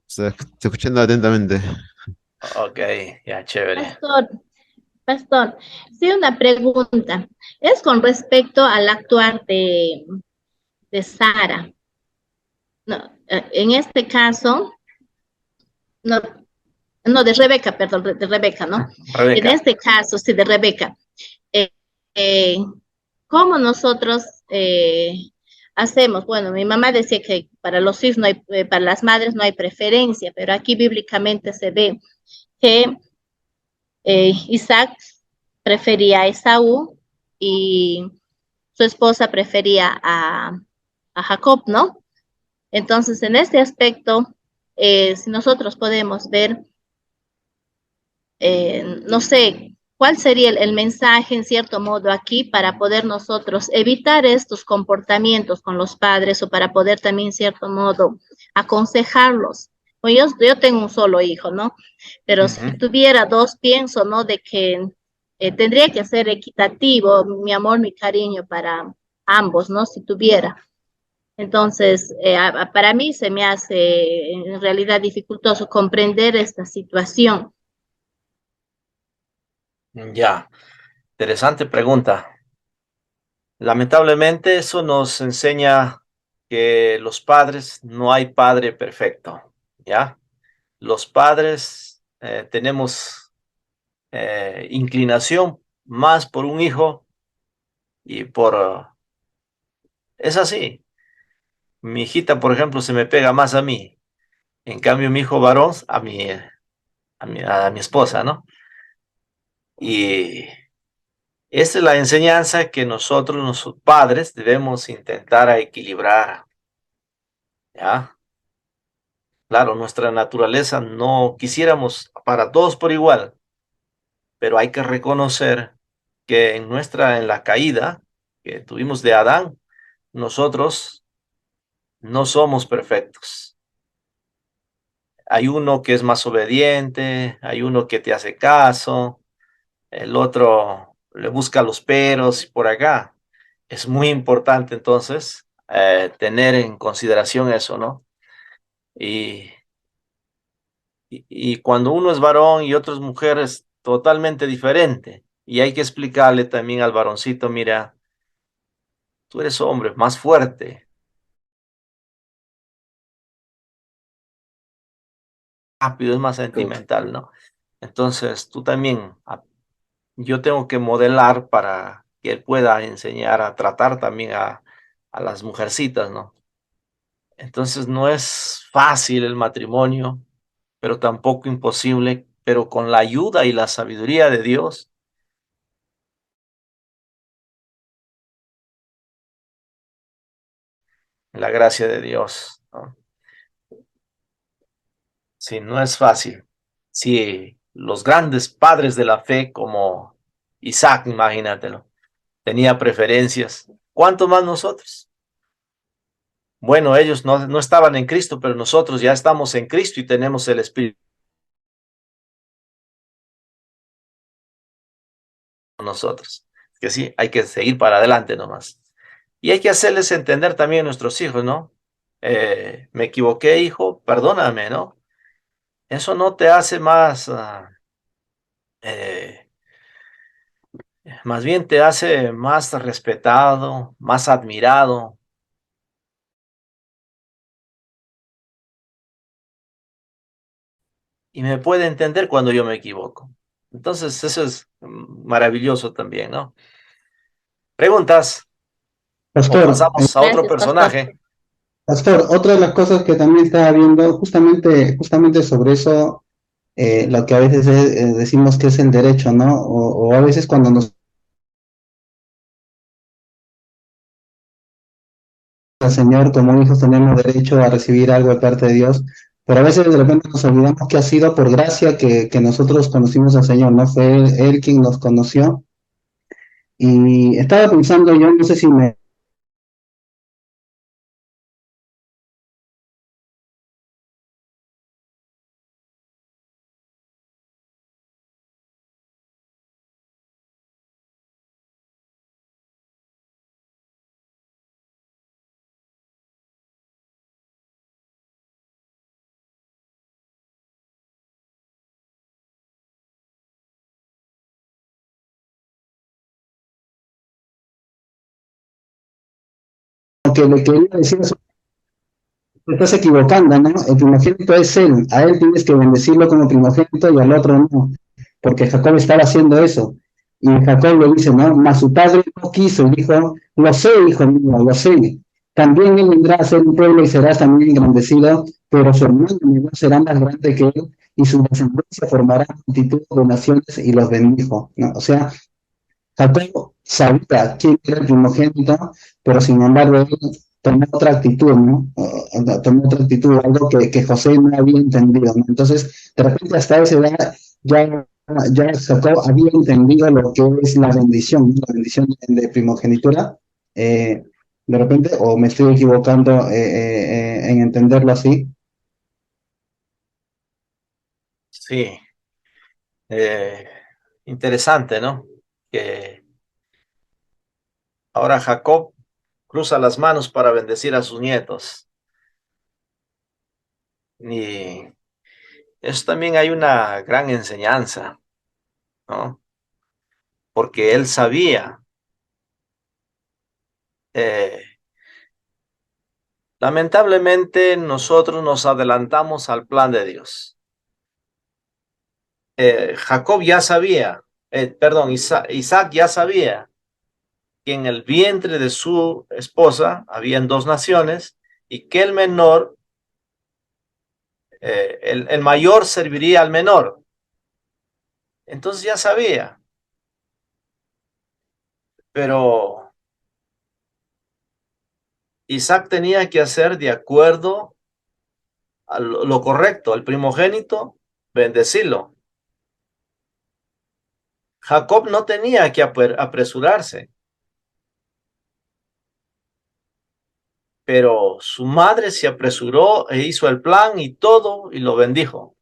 Estoy escuchando atentamente. Ok, ya, chévere. Pastor, sí, una pregunta. Es con respecto al actuar de Sara. No, en este caso, no, no, de Rebeca, perdón, de Rebeca, ¿no? En Rebeca. este caso, sí, de Rebeca. Eh, eh, ¿Cómo nosotros hacemos? Bueno, mi mamá decía que para los hijos no hay, para las madres no hay preferencia, pero aquí bíblicamente se ve que Isaac prefería a Esaú y su esposa prefería a Jacob, ¿no? Entonces, en este aspecto, si nosotros podemos ver, no sé, cuál sería el mensaje en cierto modo aquí para poder nosotros evitar estos comportamientos con los padres o para poder también en cierto modo aconsejarlos. Pues yo tengo un solo hijo, ¿no? Pero si tuviera dos, pienso, ¿no? De que tendría que ser equitativo mi amor, mi cariño para ambos, ¿no? Si tuviera. Entonces, para mí se me hace en realidad dificultoso comprender esta situación. Ya. Interesante pregunta. Lamentablemente eso nos enseña que los padres, no hay padre perfecto, ¿ya? Los padres tenemos inclinación más por un hijo y es así. Mi hijita, por ejemplo, se me pega más a mí. En cambio, mi hijo varón, a mi esposa, ¿no? Y esa es la enseñanza que nosotros, los padres, debemos intentar a equilibrar, ¿ya? Claro, nuestra naturaleza no quisiéramos para todos por igual, pero hay que reconocer que en la caída que tuvimos de Adán, nosotros no somos perfectos. Hay uno que es más obediente, hay uno que te hace caso, el otro le busca los peros y por acá. Es muy importante entonces tener en consideración eso, ¿no? Y y cuando uno es varón y otro es mujer es totalmente diferente. Y hay que explicarle también al varoncito, mira, tú eres hombre, más fuerte, rápido, es más sentimental, ¿no? Entonces tú también, yo tengo que modelar para que él pueda enseñar a tratar también a las mujercitas, ¿no? Entonces no es fácil el matrimonio, pero tampoco imposible, pero con la ayuda y la sabiduría de Dios, la gracia de Dios, ¿no? Sí, no es fácil. Sí, los grandes padres de la fe como Isaac, imagínatelo, tenía preferencias. ¿Cuánto más nosotros? Bueno, ellos no estaban en Cristo, pero nosotros ya estamos en Cristo y tenemos el Espíritu con nosotros. Que sí, hay que seguir para adelante nomás. Y hay que hacerles entender también a nuestros hijos, ¿no? Me equivoqué, hijo, perdóname, ¿no? Eso no te hace eh, más bien te hace más respetado, más admirado. y me puede entender cuando yo me equivoco. Entonces, eso es maravilloso también, ¿no? ¿Preguntas? ¿O Pastor, pasamos a otro Gracias, pastor. personaje? Pastor, otra de las cosas que también estaba viendo, justamente sobre eso, lo que a veces decimos que es el derecho, ¿no? O a veces cuando nos al Señor como hijos tenemos derecho a recibir algo de parte de Dios, pero a veces de repente nos olvidamos que ha sido por gracia que nosotros conocimos al Señor, ¿no? Fue Él quien nos conoció. Y estaba pensando, yo no sé si me que le quería decir a su te estás equivocando, ¿no? El primogénito es él, a él tienes que bendecirlo como primogénito y al otro no, porque Jacob estaba haciendo eso. Y Jacob le dice, no, mas su padre no quiso, y dijo, lo sé, hijo mío, lo sé. También él vendrá a ser un pueblo y será también engrandecido, pero su hermano menor será más grande que él, y su descendencia formará multitud de naciones y los bendijo, ¿no? O sea, Jacob sabía quién era el primogénito, pero sin embargo él tomó otra actitud, ¿no? Tomó otra actitud, algo que José no había entendido, ¿no? Entonces, de repente hasta esa edad ya, ya Jacob había entendido lo que es la bendición, ¿no? La bendición de primogenitura. De repente, o me estoy equivocando en entenderlo así. Sí, eh, interesante, ¿no? Que ahora Jacob cruza las manos para bendecir a sus nietos. Y eso también hay una gran enseñanza, ¿no? Porque él sabía, eh, lamentablemente nosotros nos adelantamos al plan de Dios. Jacob ya sabía, perdón, Isaac ya sabía que en el vientre de su esposa habían dos naciones y que el menor, el mayor serviría al menor. Entonces ya sabía, pero Isaac tenía que hacer de acuerdo a lo correcto, al primogénito, bendecirlo. Jacob no tenía que apresurarse, pero su madre se apresuró e hizo el plan y todo y lo bendijo.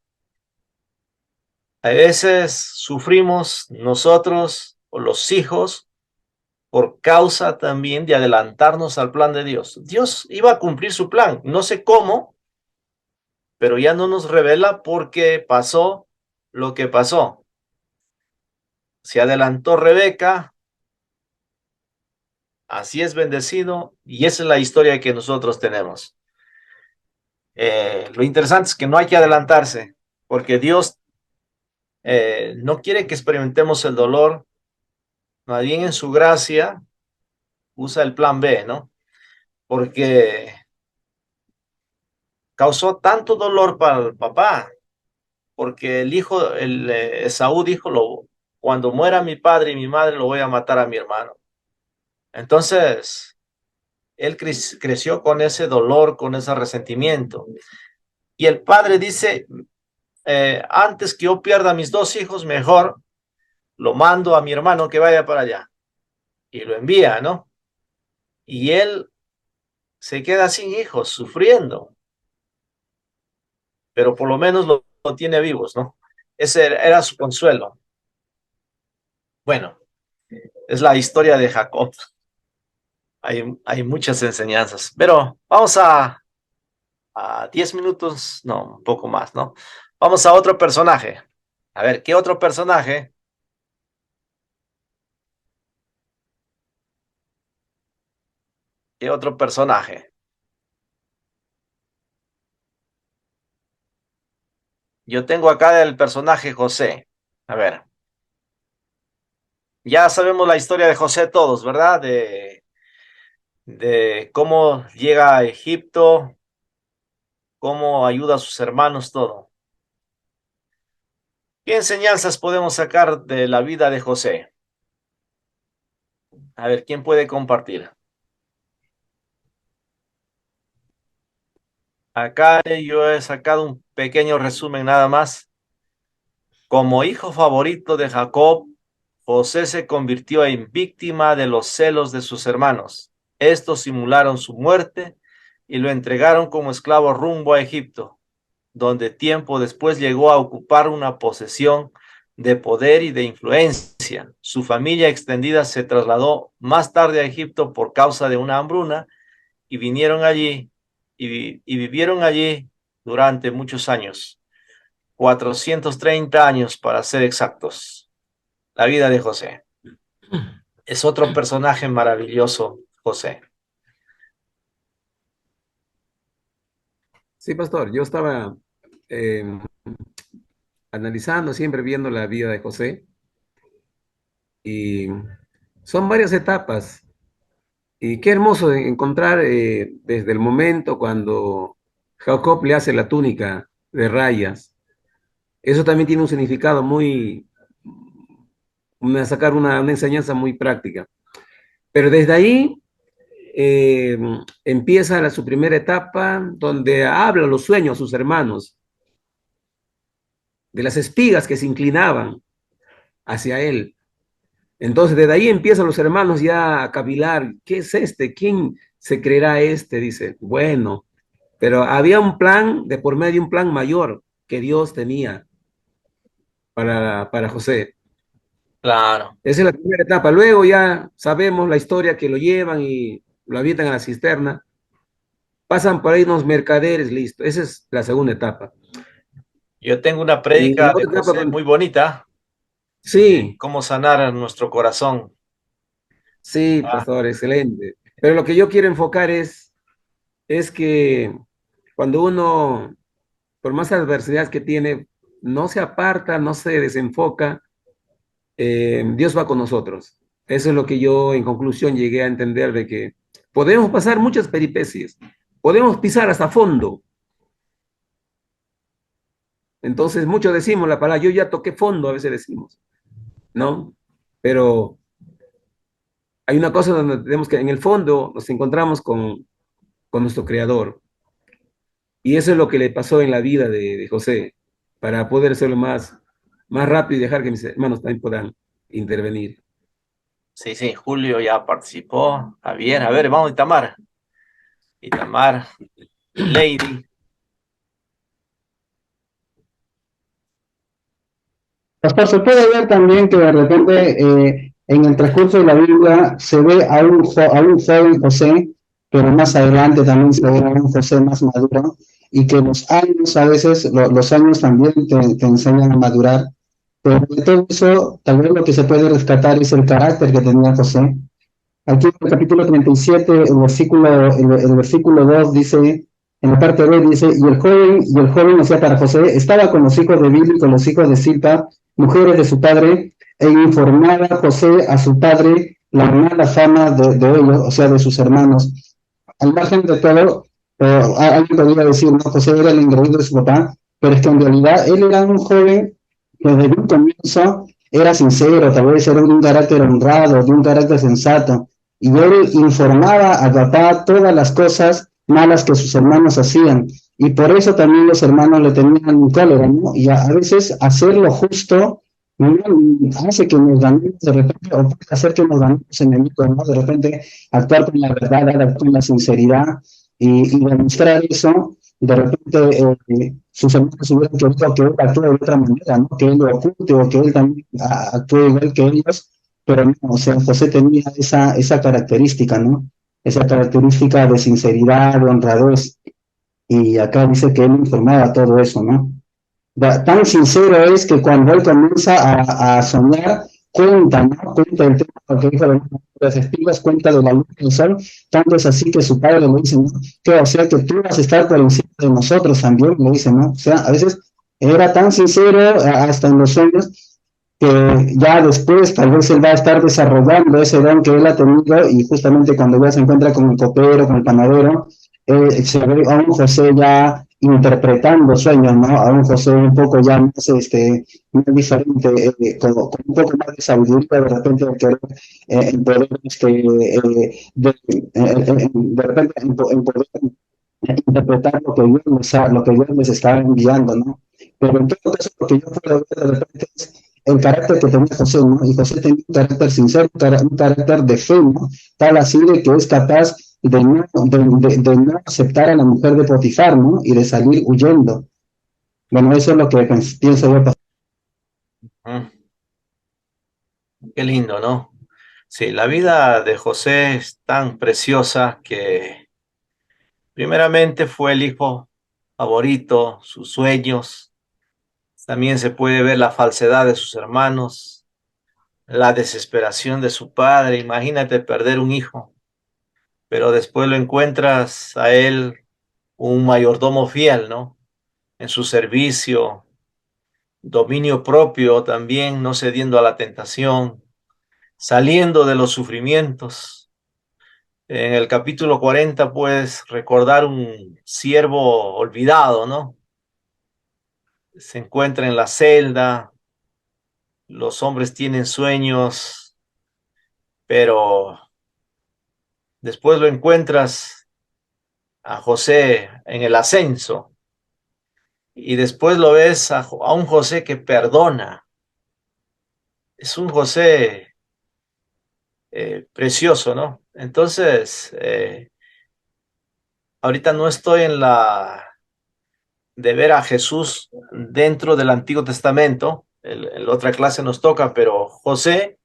A veces sufrimos nosotros o los hijos por causa también de adelantarnos al plan de Dios. Dios iba a cumplir su plan, no sé cómo, pero ya no nos revela por qué pasó lo que pasó. Se adelantó Rebeca, así es bendecido, y esa es la historia que nosotros tenemos. Lo interesante es que no hay que adelantarse, porque Dios no quiere que experimentemos el dolor, más bien en su gracia usa el plan B, ¿no? Porque causó tanto dolor para el papá, porque el hijo, Esaú dijo, cuando muera mi padre y mi madre, lo voy a matar a mi hermano. Entonces, él creció con ese dolor, con ese resentimiento. Y el padre dice, antes que yo pierda a mis dos hijos, mejor lo mando a mi hermano que vaya para allá. Y lo envía, ¿no? Y él se queda sin hijos, sufriendo, pero por lo menos lo tiene vivos, ¿no? Ese era su consuelo. Bueno, es la historia de Jacob. Hay muchas enseñanzas, pero vamos a 10 minutos, no, un poco más, ¿no? Vamos a otro personaje. A ver, ¿qué otro personaje? ¿Qué otro personaje? Yo tengo acá el personaje José. A ver. Ya sabemos la historia de José todos, ¿verdad? De cómo llega a Egipto, cómo ayuda a sus hermanos, todo. ¿Qué enseñanzas podemos sacar de la vida de José? A ver, ¿quién puede compartir? Acá yo he sacado un pequeño resumen nada más. Como hijo favorito de Jacob, José se convirtió en víctima de los celos de sus hermanos. Estos simularon su muerte y lo entregaron como esclavo rumbo a Egipto, donde tiempo después llegó a ocupar una posesión de poder y de influencia. Su familia extendida se trasladó más tarde a Egipto por causa de una hambruna y vinieron allí y vivieron allí durante muchos años, 430 años para ser exactos. La vida de José. Es otro personaje maravilloso, José. Sí, pastor, yo estaba eh, analizando, siempre viendo la vida de José, y son varias etapas. Y qué hermoso encontrar desde el momento cuando Jacob le hace la túnica de rayas. Eso también tiene un significado muy, sacar una enseñanza muy práctica. Pero desde ahí eh, empieza su primera etapa donde habla los sueños a sus hermanos, de las espigas que se inclinaban hacia él. Entonces, desde ahí empiezan los hermanos ya a cavilar, ¿qué es este? ¿Quién se creerá este? Dice, bueno, pero había un plan, de por medio un plan mayor que Dios tenía para José. Claro. Esa es la primera etapa. Luego ya sabemos la historia que lo llevan y lo avientan a la cisterna. Pasan por ahí unos mercaderes, listo. Esa es la segunda etapa. Yo tengo una Y prédica la de otra etapa, José muy bonita. sí, Cómo sanar nuestro corazón. sí, Ah, pastor, excelente. Pero lo que yo quiero enfocar es que cuando uno, por más adversidades que tiene, no se aparta, no se desenfoca, Dios va con nosotros. Eso es lo que yo en conclusión llegué a entender de que podemos pasar muchas peripecias, podemos pisar hasta fondo. Entonces, muchos decimos la palabra, yo ya toqué fondo, a veces decimos, ¿no? Pero hay una cosa donde tenemos que, en el fondo, nos encontramos con nuestro Creador. Y eso es lo que le pasó en la vida de José, para poder hacerlo más rápido y dejar que mis hermanos también puedan intervenir. sí, sí, Julio ya participó. Javier, a ver, vamos, Itamar. Itamar, Lady. Pastor, se puede ver también que de repente en el transcurso de la Biblia se ve a un joven José, pero más adelante también se ve a un José más maduro, y que los años, a veces, los años también te enseñan a madurar. Pero de todo eso, tal vez lo que se puede rescatar es el carácter que tenía José. Aquí en el capítulo 37, el versículo 2 dice, en la parte B dice, y el joven, o sea, para José, estaba con los hijos de Billy, con los hijos de Silpa, mujeres de su padre, e informaba José a su padre la mala fama de ellos, o sea, de sus hermanos. Al margen de todo, alguien podría decir, no, José era el engreído de su papá, pero es que en realidad él era un joven que desde un comienzo era sincero, tal vez era de un carácter honrado, de un carácter sensato, y él informaba a papá todas las cosas malas que sus hermanos hacían, y por eso también los hermanos le tenían cólera, ¿no? Y a veces hacer lo justo no hace que nos ganemos de repente, o puede hacer que nos ganemos enemigos, ¿no? De repente actuar con la verdad, actuar con la sinceridad, y demostrar eso, de repente sus hermanos hubieran querido que él actúe de otra manera, ¿no? Que él lo oculte o que él también actúe igual que ellos, pero no, o sea, José tenía esa característica, ¿no? Esa característica de sinceridad, de honradez, y acá dice que él informaba todo eso, ¿no? Tan sincero es que cuando él comienza a soñar, cuenta, ¿no? Cuenta el tema que dijo de las espigas, cuenta de la luz del sol, tanto es así que su padre le dice, ¿no? Que, o sea, que tú vas a estar por encima de nosotros también, le dice, ¿no? O sea, a veces Era tan sincero hasta en los sueños que ya después tal vez él va a estar desarrollando ese don que él ha tenido y justamente cuando ya se encuentra con el copero, con el panadero, se ve a un José ya interpretando sueños, ¿no? A un José un poco ya más, más diferente, con un poco más de sabiduría de repente de querer en poder, de repente en poder interpretar lo que Dios les está enviando, ¿no? Pero en todo caso, lo que yo puedo ver de repente es el carácter que tenía José, ¿no? Y José tenía un carácter sincero, un carácter de fe, ¿no? Tal así de que es capaz de no aceptar a la mujer de Potifar, ¿no? Y de salir huyendo. Bueno, eso es lo que pienso yo. Mm, qué lindo, ¿no? Sí, la vida de José es tan preciosa que primeramente fue el hijo favorito, sus sueños. También se puede ver la falsedad de sus hermanos, la desesperación de su padre. Imagínate perder un hijo, pero después lo encuentras a él un mayordomo fiel, ¿no? En su servicio, dominio propio también, no cediendo a la tentación, saliendo de los sufrimientos. En el capítulo 40 puedes recordar un siervo olvidado, ¿no? Se encuentra en la celda, los hombres tienen sueños, pero después lo encuentras a José en el ascenso y después lo ves a un José que perdona. Es un José precioso, ¿no? Entonces, ahorita no estoy en de ver a Jesús dentro del Antiguo Testamento, en la otra clase nos toca, pero José,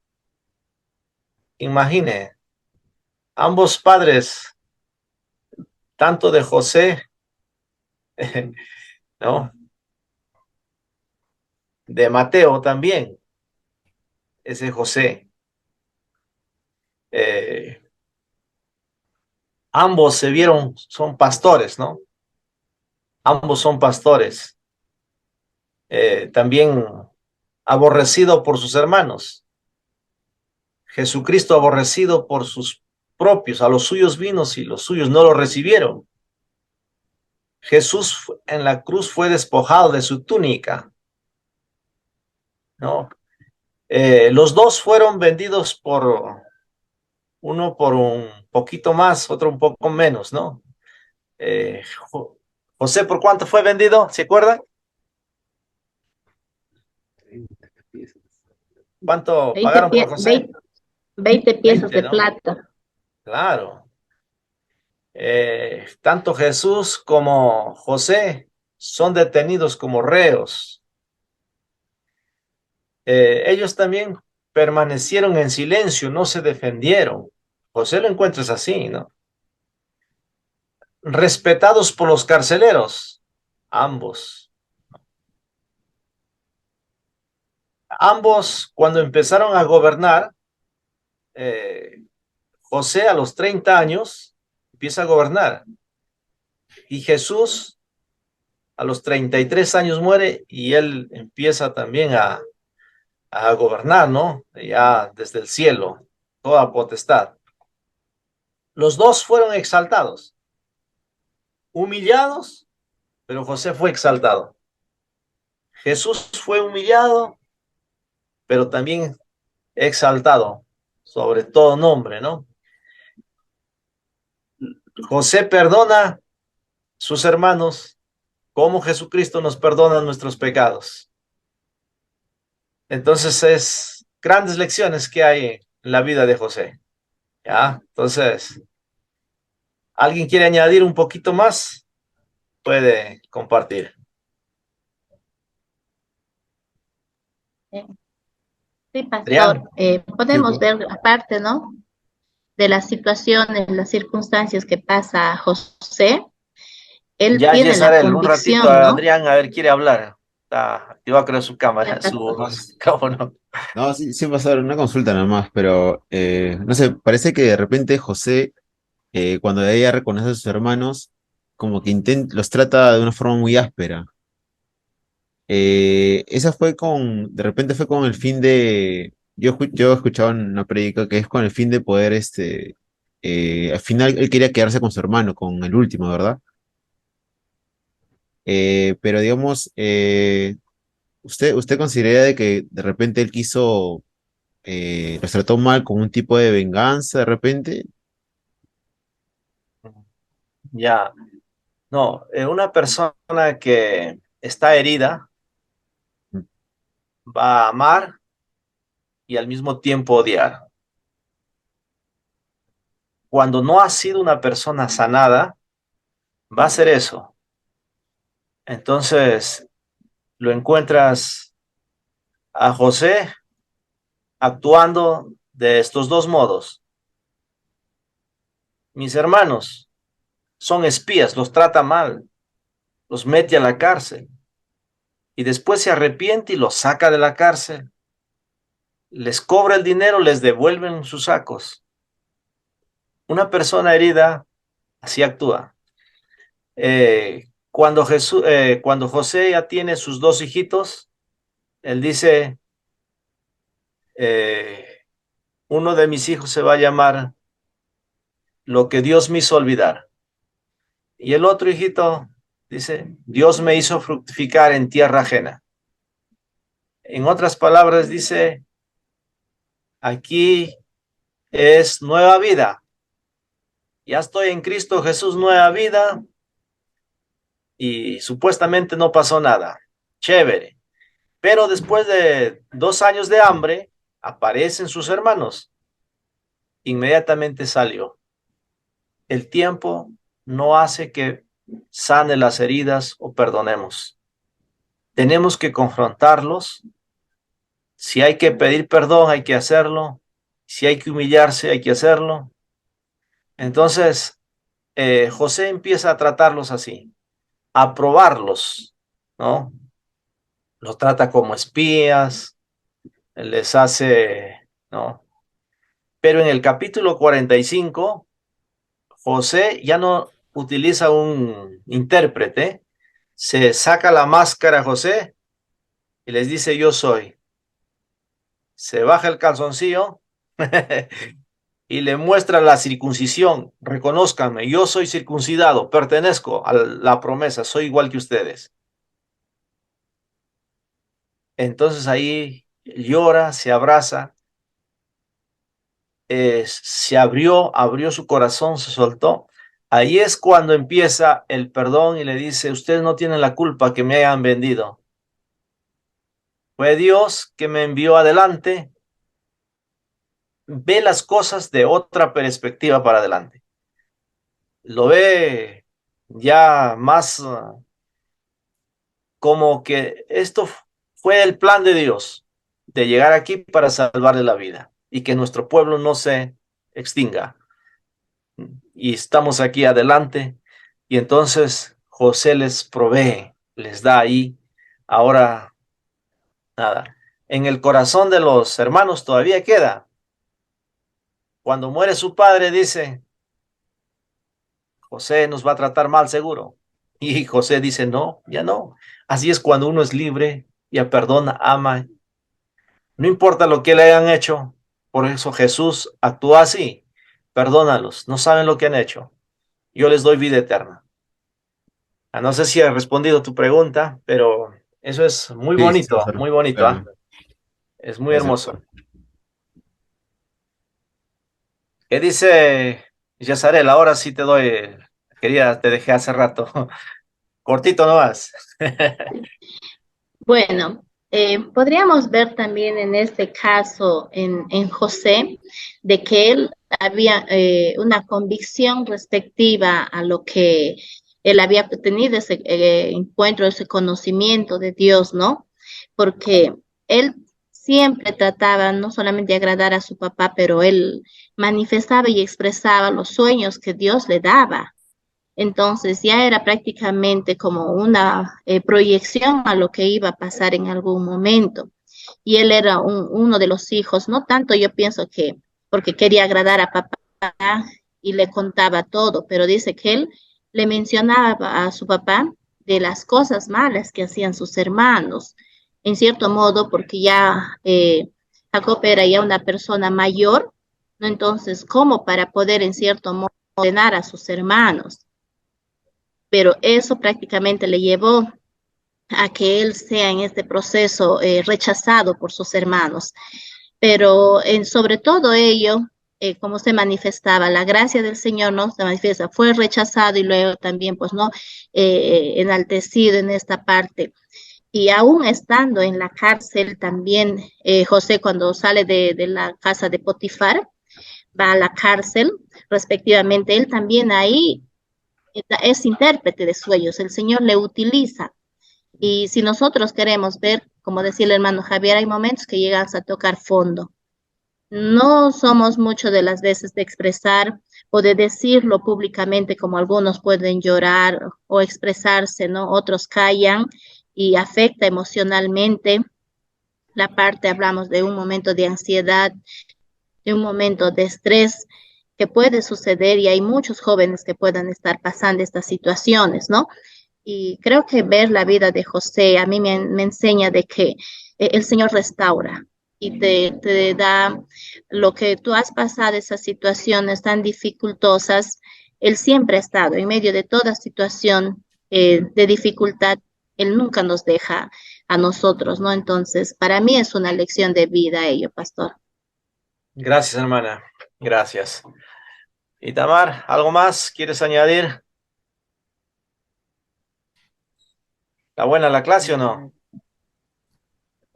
imagine, ambos padres, tanto de José, ¿no? De Mateo también, ese José. Eh, ambos se vieron, son pastores, ¿no? Ambos son pastores. También aborrecido por sus hermanos. Jesucristo aborrecido por sus propios, a los suyos vino y los suyos no lo recibieron. Jesús en la cruz fue despojado de su túnica, ¿no? Los dos fueron vendidos uno por un poquito más, otro un poco menos, ¿no? Eh, José, ¿por cuánto fue vendido? ¿Se acuerdan? ¿Cuánto 20, pagaron por José? 20 piezas 20, de ¿no? plata. Claro. Tanto Jesús como José son detenidos como reos. Ellos también permanecieron en silencio, no se defendieron. José lo encuentras así, ¿no? Respetados por los carceleros, ambos. Ambos, cuando empezaron a gobernar, José a los 30 años empieza a gobernar y Jesús a los 33 años muere y él empieza también a gobernar, ¿no? Ya desde el cielo, toda potestad. Los dos fueron exaltados, humillados, pero José fue exaltado. Jesús fue humillado, pero también exaltado sobre todo nombre, ¿no? José perdona sus hermanos como Jesucristo nos perdona nuestros pecados. Entonces es grandes lecciones que hay en la vida de José. ¿Ya? Entonces, ¿alguien quiere añadir un poquito más? Puede compartir. Sí, pastor, Adrián, Sí, podemos ver aparte, ¿no? De las situaciones, las circunstancias que pasa a José, él ya tiene la Yesarel, un ratito, convicción, ¿no? Adrián, a ver, quiere hablar. Está activado creo su Ya, cámara, su pastor. micrófono. no, sí, sí va a ser una consulta nada más, pero no sé, parece que de repente José, cuando ella reconoce a sus hermanos, como que los trata de una forma muy áspera. Esa fue de repente fue con el fin de, yo he escuchado en una prédica que es con el fin de poder, al final él quería quedarse con su hermano, con el último, ¿verdad? Pero digamos, ¿usted considera de que de repente él quiso, los trató mal con un tipo de venganza de repente? Ya, no, una persona que está herida va a amar y al mismo tiempo odiar. Cuando no ha sido una persona sanada, va a ser eso. Entonces, lo encuentras a José actuando de estos dos modos. Mis hermanos son espías, los trata mal, los mete a la cárcel y después se arrepiente y los saca de la cárcel. Les cobra el dinero, les devuelven sus sacos. Una persona herida así actúa. Cuando José ya tiene sus dos hijitos, él dice, uno de mis hijos se va a llamar Lo que Dios me hizo olvidar. Y el otro hijito dice, Dios me hizo fructificar en tierra ajena. En otras palabras, dice, aquí es nueva vida. Ya estoy en Cristo Jesús, nueva vida, y supuestamente no pasó nada. Chévere. Pero después de 2 años de hambre, aparecen sus hermanos. Inmediatamente salió. El tiempo no hace que sane las heridas o perdonemos. Tenemos que confrontarlos. Si hay que pedir perdón, hay que hacerlo. Si hay que humillarse, hay que hacerlo. Entonces, José empieza a tratarlos así, a probarlos, ¿no? Los trata como espías, les hace, ¿no? Pero en el capítulo 45, José ya no utiliza un intérprete, se saca la máscara José y les dice yo soy. Se baja el calzoncillo y le muestra la circuncisión. Reconózcanme, yo soy circuncidado, pertenezco a la promesa, soy igual que ustedes. Entonces ahí llora, se abraza, se abrió su corazón, se soltó. Ahí es cuando empieza el perdón y le dice, ustedes no tienen la culpa que me hayan vendido. Fue Dios que me envió adelante. Ve las cosas de otra perspectiva para adelante. Lo ve ya más como que esto fue el plan de Dios, de llegar aquí para salvarle la vida y que nuestro pueblo no se extinga. Y estamos aquí adelante y entonces José les provee, les da ahí. Ahora, nada, en el corazón de los hermanos todavía queda. Cuando muere su padre dice, José nos va a tratar mal seguro. Y José dice, no, ya no. Así es cuando uno es libre, ya perdona, ama. No importa lo que le hayan hecho. Por eso Jesús actúa así. Perdónalos, no saben lo que han hecho. Yo les doy vida eterna. No sé si he respondido tu pregunta, pero eso es Sí, sí, muy bonito, ¿ah? claro. Es muy Gracias. hermoso. ¿Qué dice Yesarel? Ahora sí te doy, te dejé hace rato. Cortito nomás. Bueno, podríamos ver también en este caso en José de que él había una convicción respectiva a lo que él había tenido ese encuentro, ese conocimiento de Dios, ¿no? Porque él siempre trataba no solamente de agradar a su papá, pero él manifestaba y expresaba los sueños que Dios le daba. Entonces ya era prácticamente como una proyección a lo que iba a pasar en algún momento. Y él era uno de los hijos, no tanto yo pienso que porque quería agradar a papá y le contaba todo, pero dice que él le mencionaba a su papá de las cosas malas que hacían sus hermanos, en cierto modo, porque ya Jacob era ya una persona mayor, ¿no? Entonces, ¿cómo para poder en cierto modo ordenar a sus hermanos? Pero eso prácticamente le llevó a que él sea en este proceso rechazado por sus hermanos. Pero sobre todo ello, como se manifestaba, la gracia del Señor no se manifiesta, fue rechazado y luego también, pues, no, enaltecido en esta parte. Y aún estando en la cárcel, también José, cuando sale de la casa de Potifar, va a la cárcel, respectivamente, él también ahí es intérprete de sueños, el Señor le utiliza. Y si nosotros queremos ver, como decía el hermano Javier, hay momentos que llegas a tocar fondo. No somos mucho de las veces de expresar o de decirlo públicamente como algunos pueden llorar o expresarse, ¿no? Otros callan y afecta emocionalmente. La parte, hablamos de un momento de ansiedad, de un momento de estrés que puede suceder y hay muchos jóvenes que puedan estar pasando estas situaciones, ¿no? Y creo que ver la vida de José a mí me enseña de que el Señor restaura y te da lo que tú has pasado, esas situaciones tan dificultosas. Él siempre ha estado en medio de toda situación de dificultad. Él nunca nos deja a nosotros, ¿no? Entonces, para mí es una lección de vida ello, pastor. Gracias, hermana. Gracias. Y Tamar, ¿algo más quieres añadir? ¿Está buena la clase o no?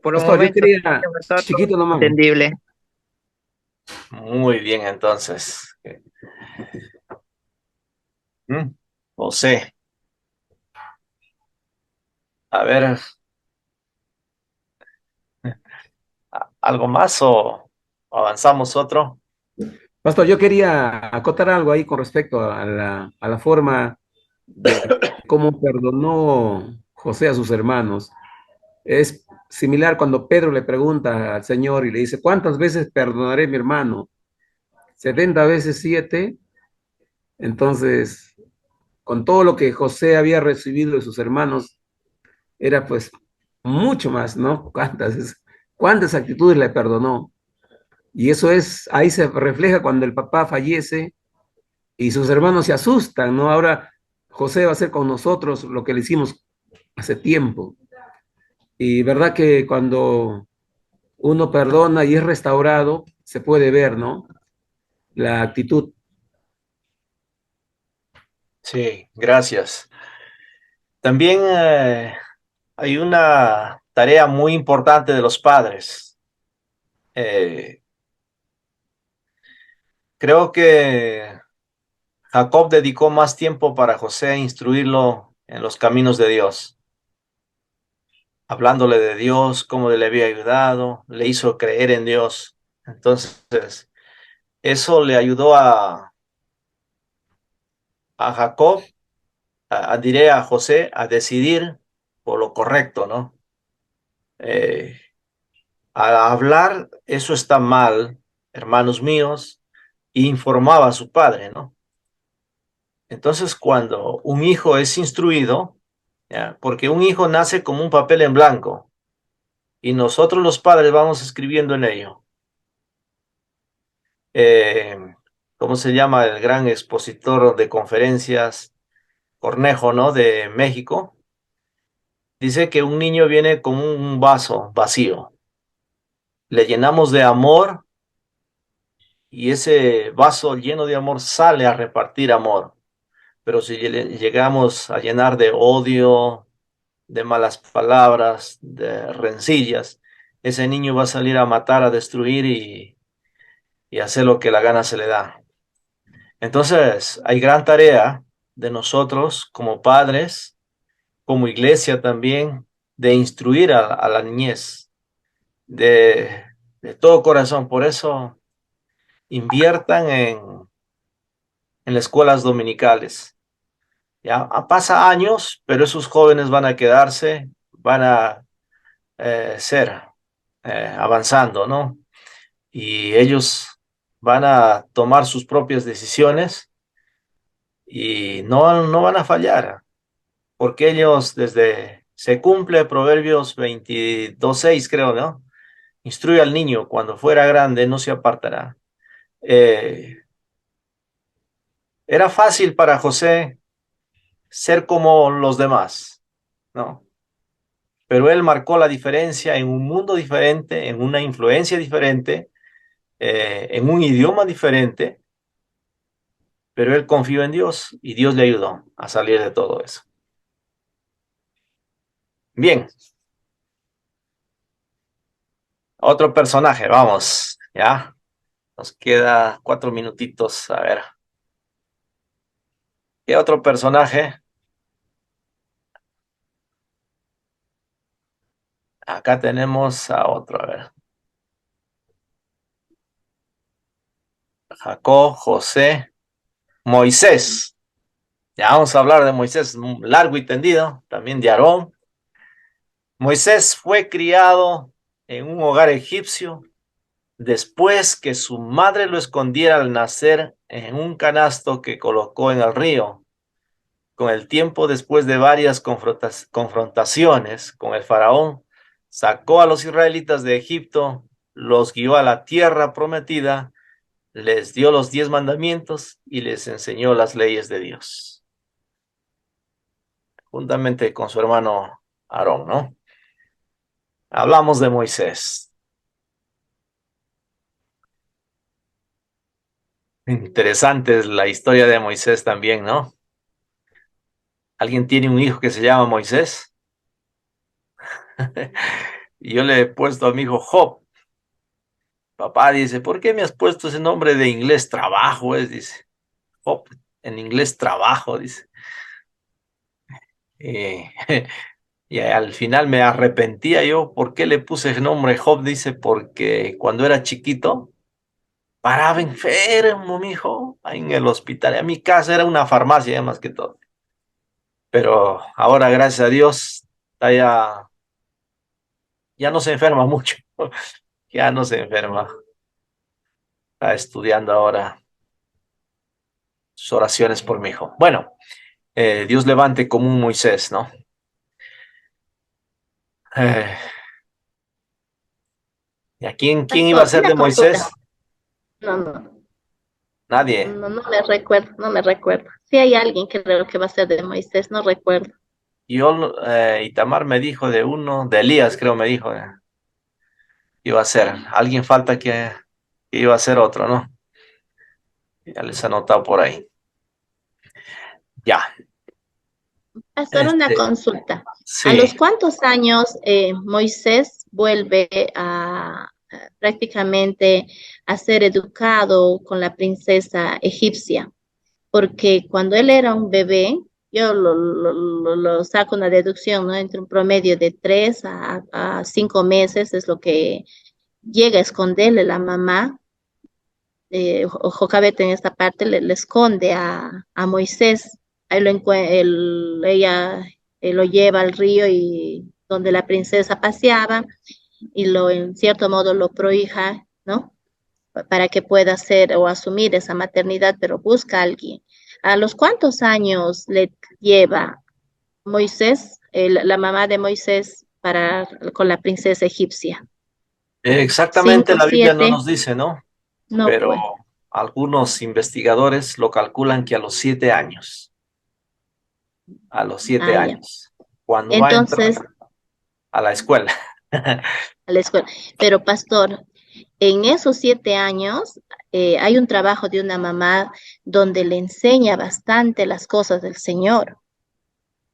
Por un Pastor, yo momento, quería, pastor, chiquito nomás. entendible. Muy bien, entonces. José, a ver, ¿algo más o avanzamos otro? Pastor, yo quería acotar algo ahí con respecto a la forma de cómo perdonó José a sus hermanos. Es similar cuando Pedro le pregunta al Señor y le dice, ¿cuántas veces perdonaré a mi hermano? 70 veces 7. Entonces, con todo lo que José había recibido de sus hermanos, era pues mucho más, ¿no? ¿Cuántas actitudes le perdonó? Y eso es, ahí se refleja cuando el papá fallece y sus hermanos se asustan, ¿no? Ahora José va a hacer con nosotros lo que le hicimos hace tiempo. Y verdad que cuando uno perdona y es restaurado, se puede ver, ¿no? La actitud. Sí, gracias. También hay una tarea muy importante de los padres. Eh, Creo que Jacob dedicó más tiempo para José a instruirlo en los caminos de Dios, hablándole de Dios, cómo le había ayudado, le hizo creer en Dios. Entonces, eso le ayudó a Jacob, diré a José, a decidir por lo correcto, ¿no? Eh, Al hablar, eso está mal, hermanos míos, y informaba a su padre, ¿no? Entonces, cuando un hijo es instruido, ¿ya? Porque un hijo nace como un papel en blanco y nosotros los padres vamos escribiendo en ello. Eh, ¿Cómo se llama el gran expositor de conferencias, Cornejo, ¿no? De México? Dice que un niño viene como un vaso vacío. Le llenamos de amor y ese vaso lleno de amor sale a repartir amor. Pero si llegamos a llenar de odio, de malas palabras, de rencillas, ese niño va a salir a matar, a destruir y hacer lo que la gana se le da. Entonces, hay gran tarea de nosotros como padres, como iglesia también, de instruir a la niñez de todo corazón. Por eso inviertan en las escuelas dominicales. Ya pasa años, pero esos jóvenes van a quedarse, van a ser avanzando, ¿no? Y ellos van a tomar sus propias decisiones y no van a fallar. porque ellos se cumple Proverbios 22:6, creo, ¿no? Instruye al niño, cuando fuera grande no se apartará. Era fácil para José ser como los demás, ¿no? Pero él marcó la diferencia en un mundo diferente, en una influencia diferente, en un idioma diferente, pero él confió en Dios y Dios le ayudó a salir de todo eso. Bien, otro personaje, vamos, ya. Nos queda 4 minutitos, a ver. ¿Qué otro personaje? Acá tenemos a otro, a ver. Jacob, José, Moisés. Ya vamos a hablar de Moisés, largo y tendido, también de Aarón. Moisés fue criado en un hogar egipcio después que su madre lo escondiera al nacer en un canasto que colocó en el río. Con el tiempo, después de varias confrontaciones con el faraón, sacó a los israelitas de Egipto, los guió a la tierra prometida, les dio los 10 mandamientos y les enseñó las leyes de Dios, juntamente con su hermano Aarón, ¿no? Hablamos de Moisés. Interesante es la historia de Moisés también, ¿no? ¿Alguien tiene un hijo que se llama Moisés? Y yo le he puesto a mi hijo Job. Papá dice, ¿por qué me has puesto ese nombre de inglés? Trabajo es, dice. Job, en inglés trabajo, dice. Eh, y al final me arrepentía yo. ¿Por qué le puse el nombre Job? Dice, porque cuando era chiquito, paraba enfermo, mi hijo, ahí en el hospital. A mi casa era una farmacia, más que todo. Pero ahora, gracias a Dios, ya no se enferma mucho. Ya no se enferma. Está estudiando ahora sus oraciones por mi hijo. Bueno, Dios levante como un Moisés, ¿no? Eh, ¿Y a quién iba a Pastor, ser una de consulta. Moisés? No, no, Nadie. no me recuerdo, no me recuerdo. Si hay alguien que creo que va a ser de Moisés, no recuerdo. Itamar me dijo de Elías, creo me dijo, iba a ser. Alguien falta que iba a ser otro, ¿no? Ya les he anotado por ahí. Ya. Pastor, una Este, consulta. ¿A sí, los cuántos años Moisés vuelve a prácticamente a ser educado con la princesa egipcia? Porque cuando él era un bebé, yo lo saco una deducción, ¿no? Entre un promedio de 3 a 5 meses es lo que llega a esconderle la mamá. Jocabet en esta parte le esconde a Moisés. Ahí ella lo lleva al río y donde la princesa paseaba y en cierto modo lo prohija, ¿no? Para que pueda hacer o asumir esa maternidad, pero busca a alguien. ¿A los cuántos años le lleva Moisés, la mamá de Moisés, con la princesa egipcia? exactamente ¿Cinco, la Biblia no siete? nos dice, ¿no? No, Pero pues. algunos investigadores lo calculan que a los 7 años, Ah, ya. cuando va a entrar Entonces, a la escuela. a la escuela. Pero, pastor, en esos 7 años hay un trabajo de una mamá donde le enseña bastante las cosas del Señor,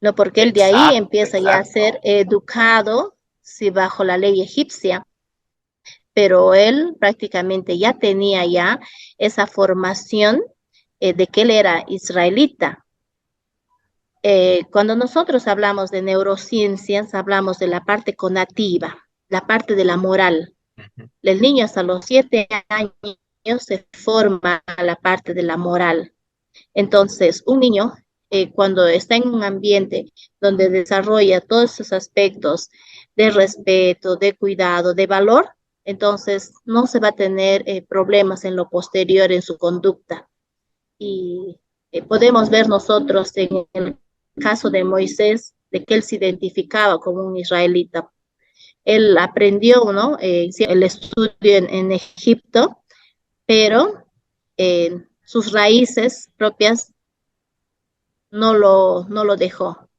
¿no? Porque él de ahí Exacto, empieza ya a ser exacto. educado, sí, bajo la ley egipcia, pero él prácticamente ya tenía ya esa formación de que él era israelita. Cuando nosotros hablamos de neurociencias, hablamos de la parte conativa, la parte de la moral. Ujú. El niño hasta los 7 años se forma la parte de la moral. Entonces, un niño, cuando está en un ambiente donde desarrolla todos esos aspectos de respeto, de cuidado, de valor, entonces no se va a tener problemas en lo posterior en su conducta. Y podemos ver nosotros en el caso de Moisés, de que él se identificaba como un israelita. Él aprendió, ¿no? El estudio en Egipto, pero sus raíces propias no lo dejó.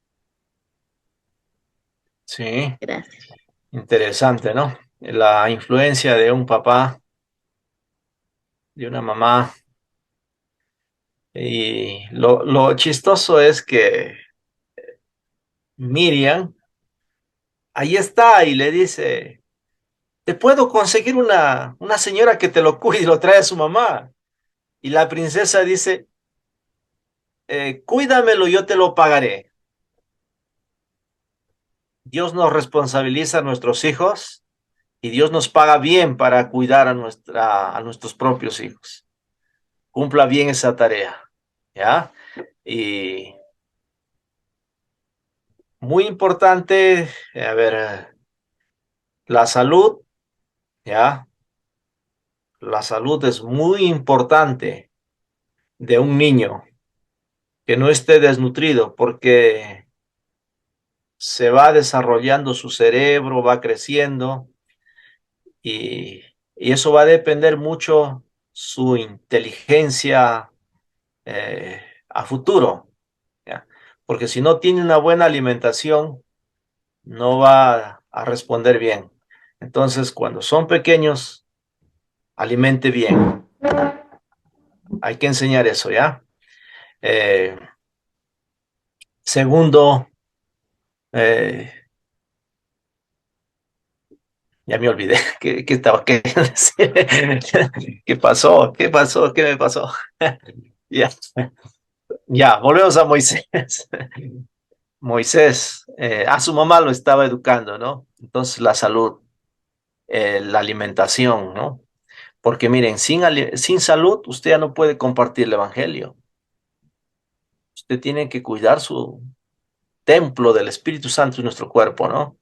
Sí, Gracias. interesante, ¿no? La influencia de un papá, de una mamá. Y lo chistoso es que Miriam ahí está y le dice, te puedo conseguir una señora que te lo cuide y lo trae a su mamá. Y la princesa dice, cuídamelo, yo te lo pagaré. Dios nos responsabiliza a nuestros hijos y Dios nos paga bien para cuidar a nuestros propios hijos. Cumpla bien esa tarea, ¿ya? Y muy importante, a ver, la salud, ¿ya? La salud es muy importante de un niño que no esté desnutrido porque se va desarrollando su cerebro, va creciendo y, y eso va a depender mucho su inteligencia a futuro, ¿ya? Porque si no tiene una buena alimentación, no va a responder bien. Entonces, cuando son pequeños, alimente bien. Hay que enseñar eso, ¿ya? Eh, segundo, eh, ya me olvidé qué estaba queriendo decir. ¿Qué pasó? ¿Qué pasó? ¿Qué me pasó? Ya, ya, volvemos a Moisés. Moisés, a su mamá lo estaba educando, ¿no? Entonces la salud, la alimentación, ¿no? Porque miren, sin salud usted ya no puede compartir el evangelio. Usted tiene que cuidar su templo del Espíritu Santo en nuestro cuerpo, ¿no?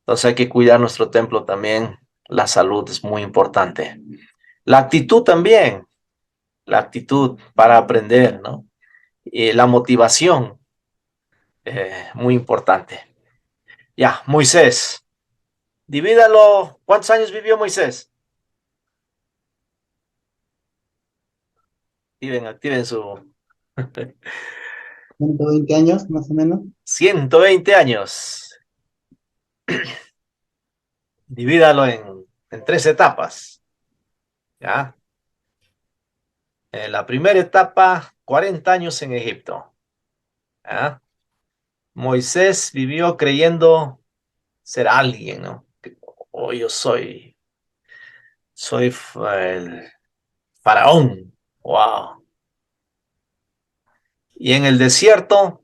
Entonces hay que cuidar nuestro templo también. La salud es muy importante. La actitud también, la actitud para aprender, ¿no? Y la motivación, muy importante. Ya, Moisés, divídalo. ¿Cuántos años vivió Moisés? Activen su 120 años, más o menos. 120 años. Divídalo en tres etapas. ¿Ya? La primera etapa, 40 años en Egipto. ¿Ya? Moisés vivió creyendo ser alguien, ¿no? Oh, yo soy el faraón. Wow. Y en el desierto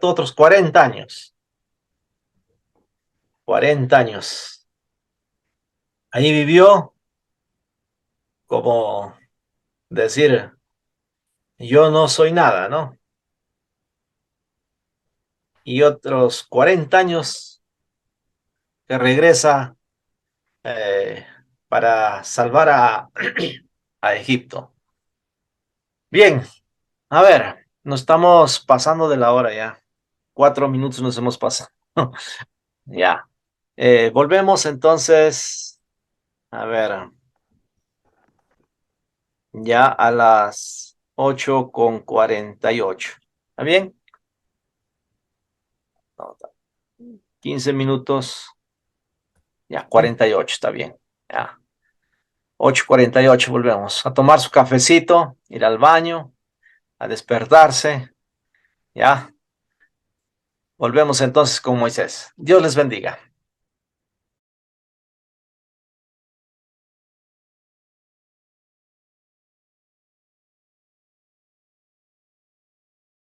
otros 40 años. 40 años. Ahí vivió como decir, yo no soy nada, ¿no? Y otros 40 años que regresa eh, para salvar a Egipto. Bien, a ver, nos estamos pasando de la hora ya. 4 minutos nos hemos pasado. Ya. Volvemos entonces, a ver, ya a las 8:48. ¿Está bien? No, 15 minutos. Ya, 48, está bien. Ya. 8:48 volvemos. A tomar su cafecito, ir al baño, a despertarse. Ya. Volvemos entonces con Moisés. Dios les bendiga.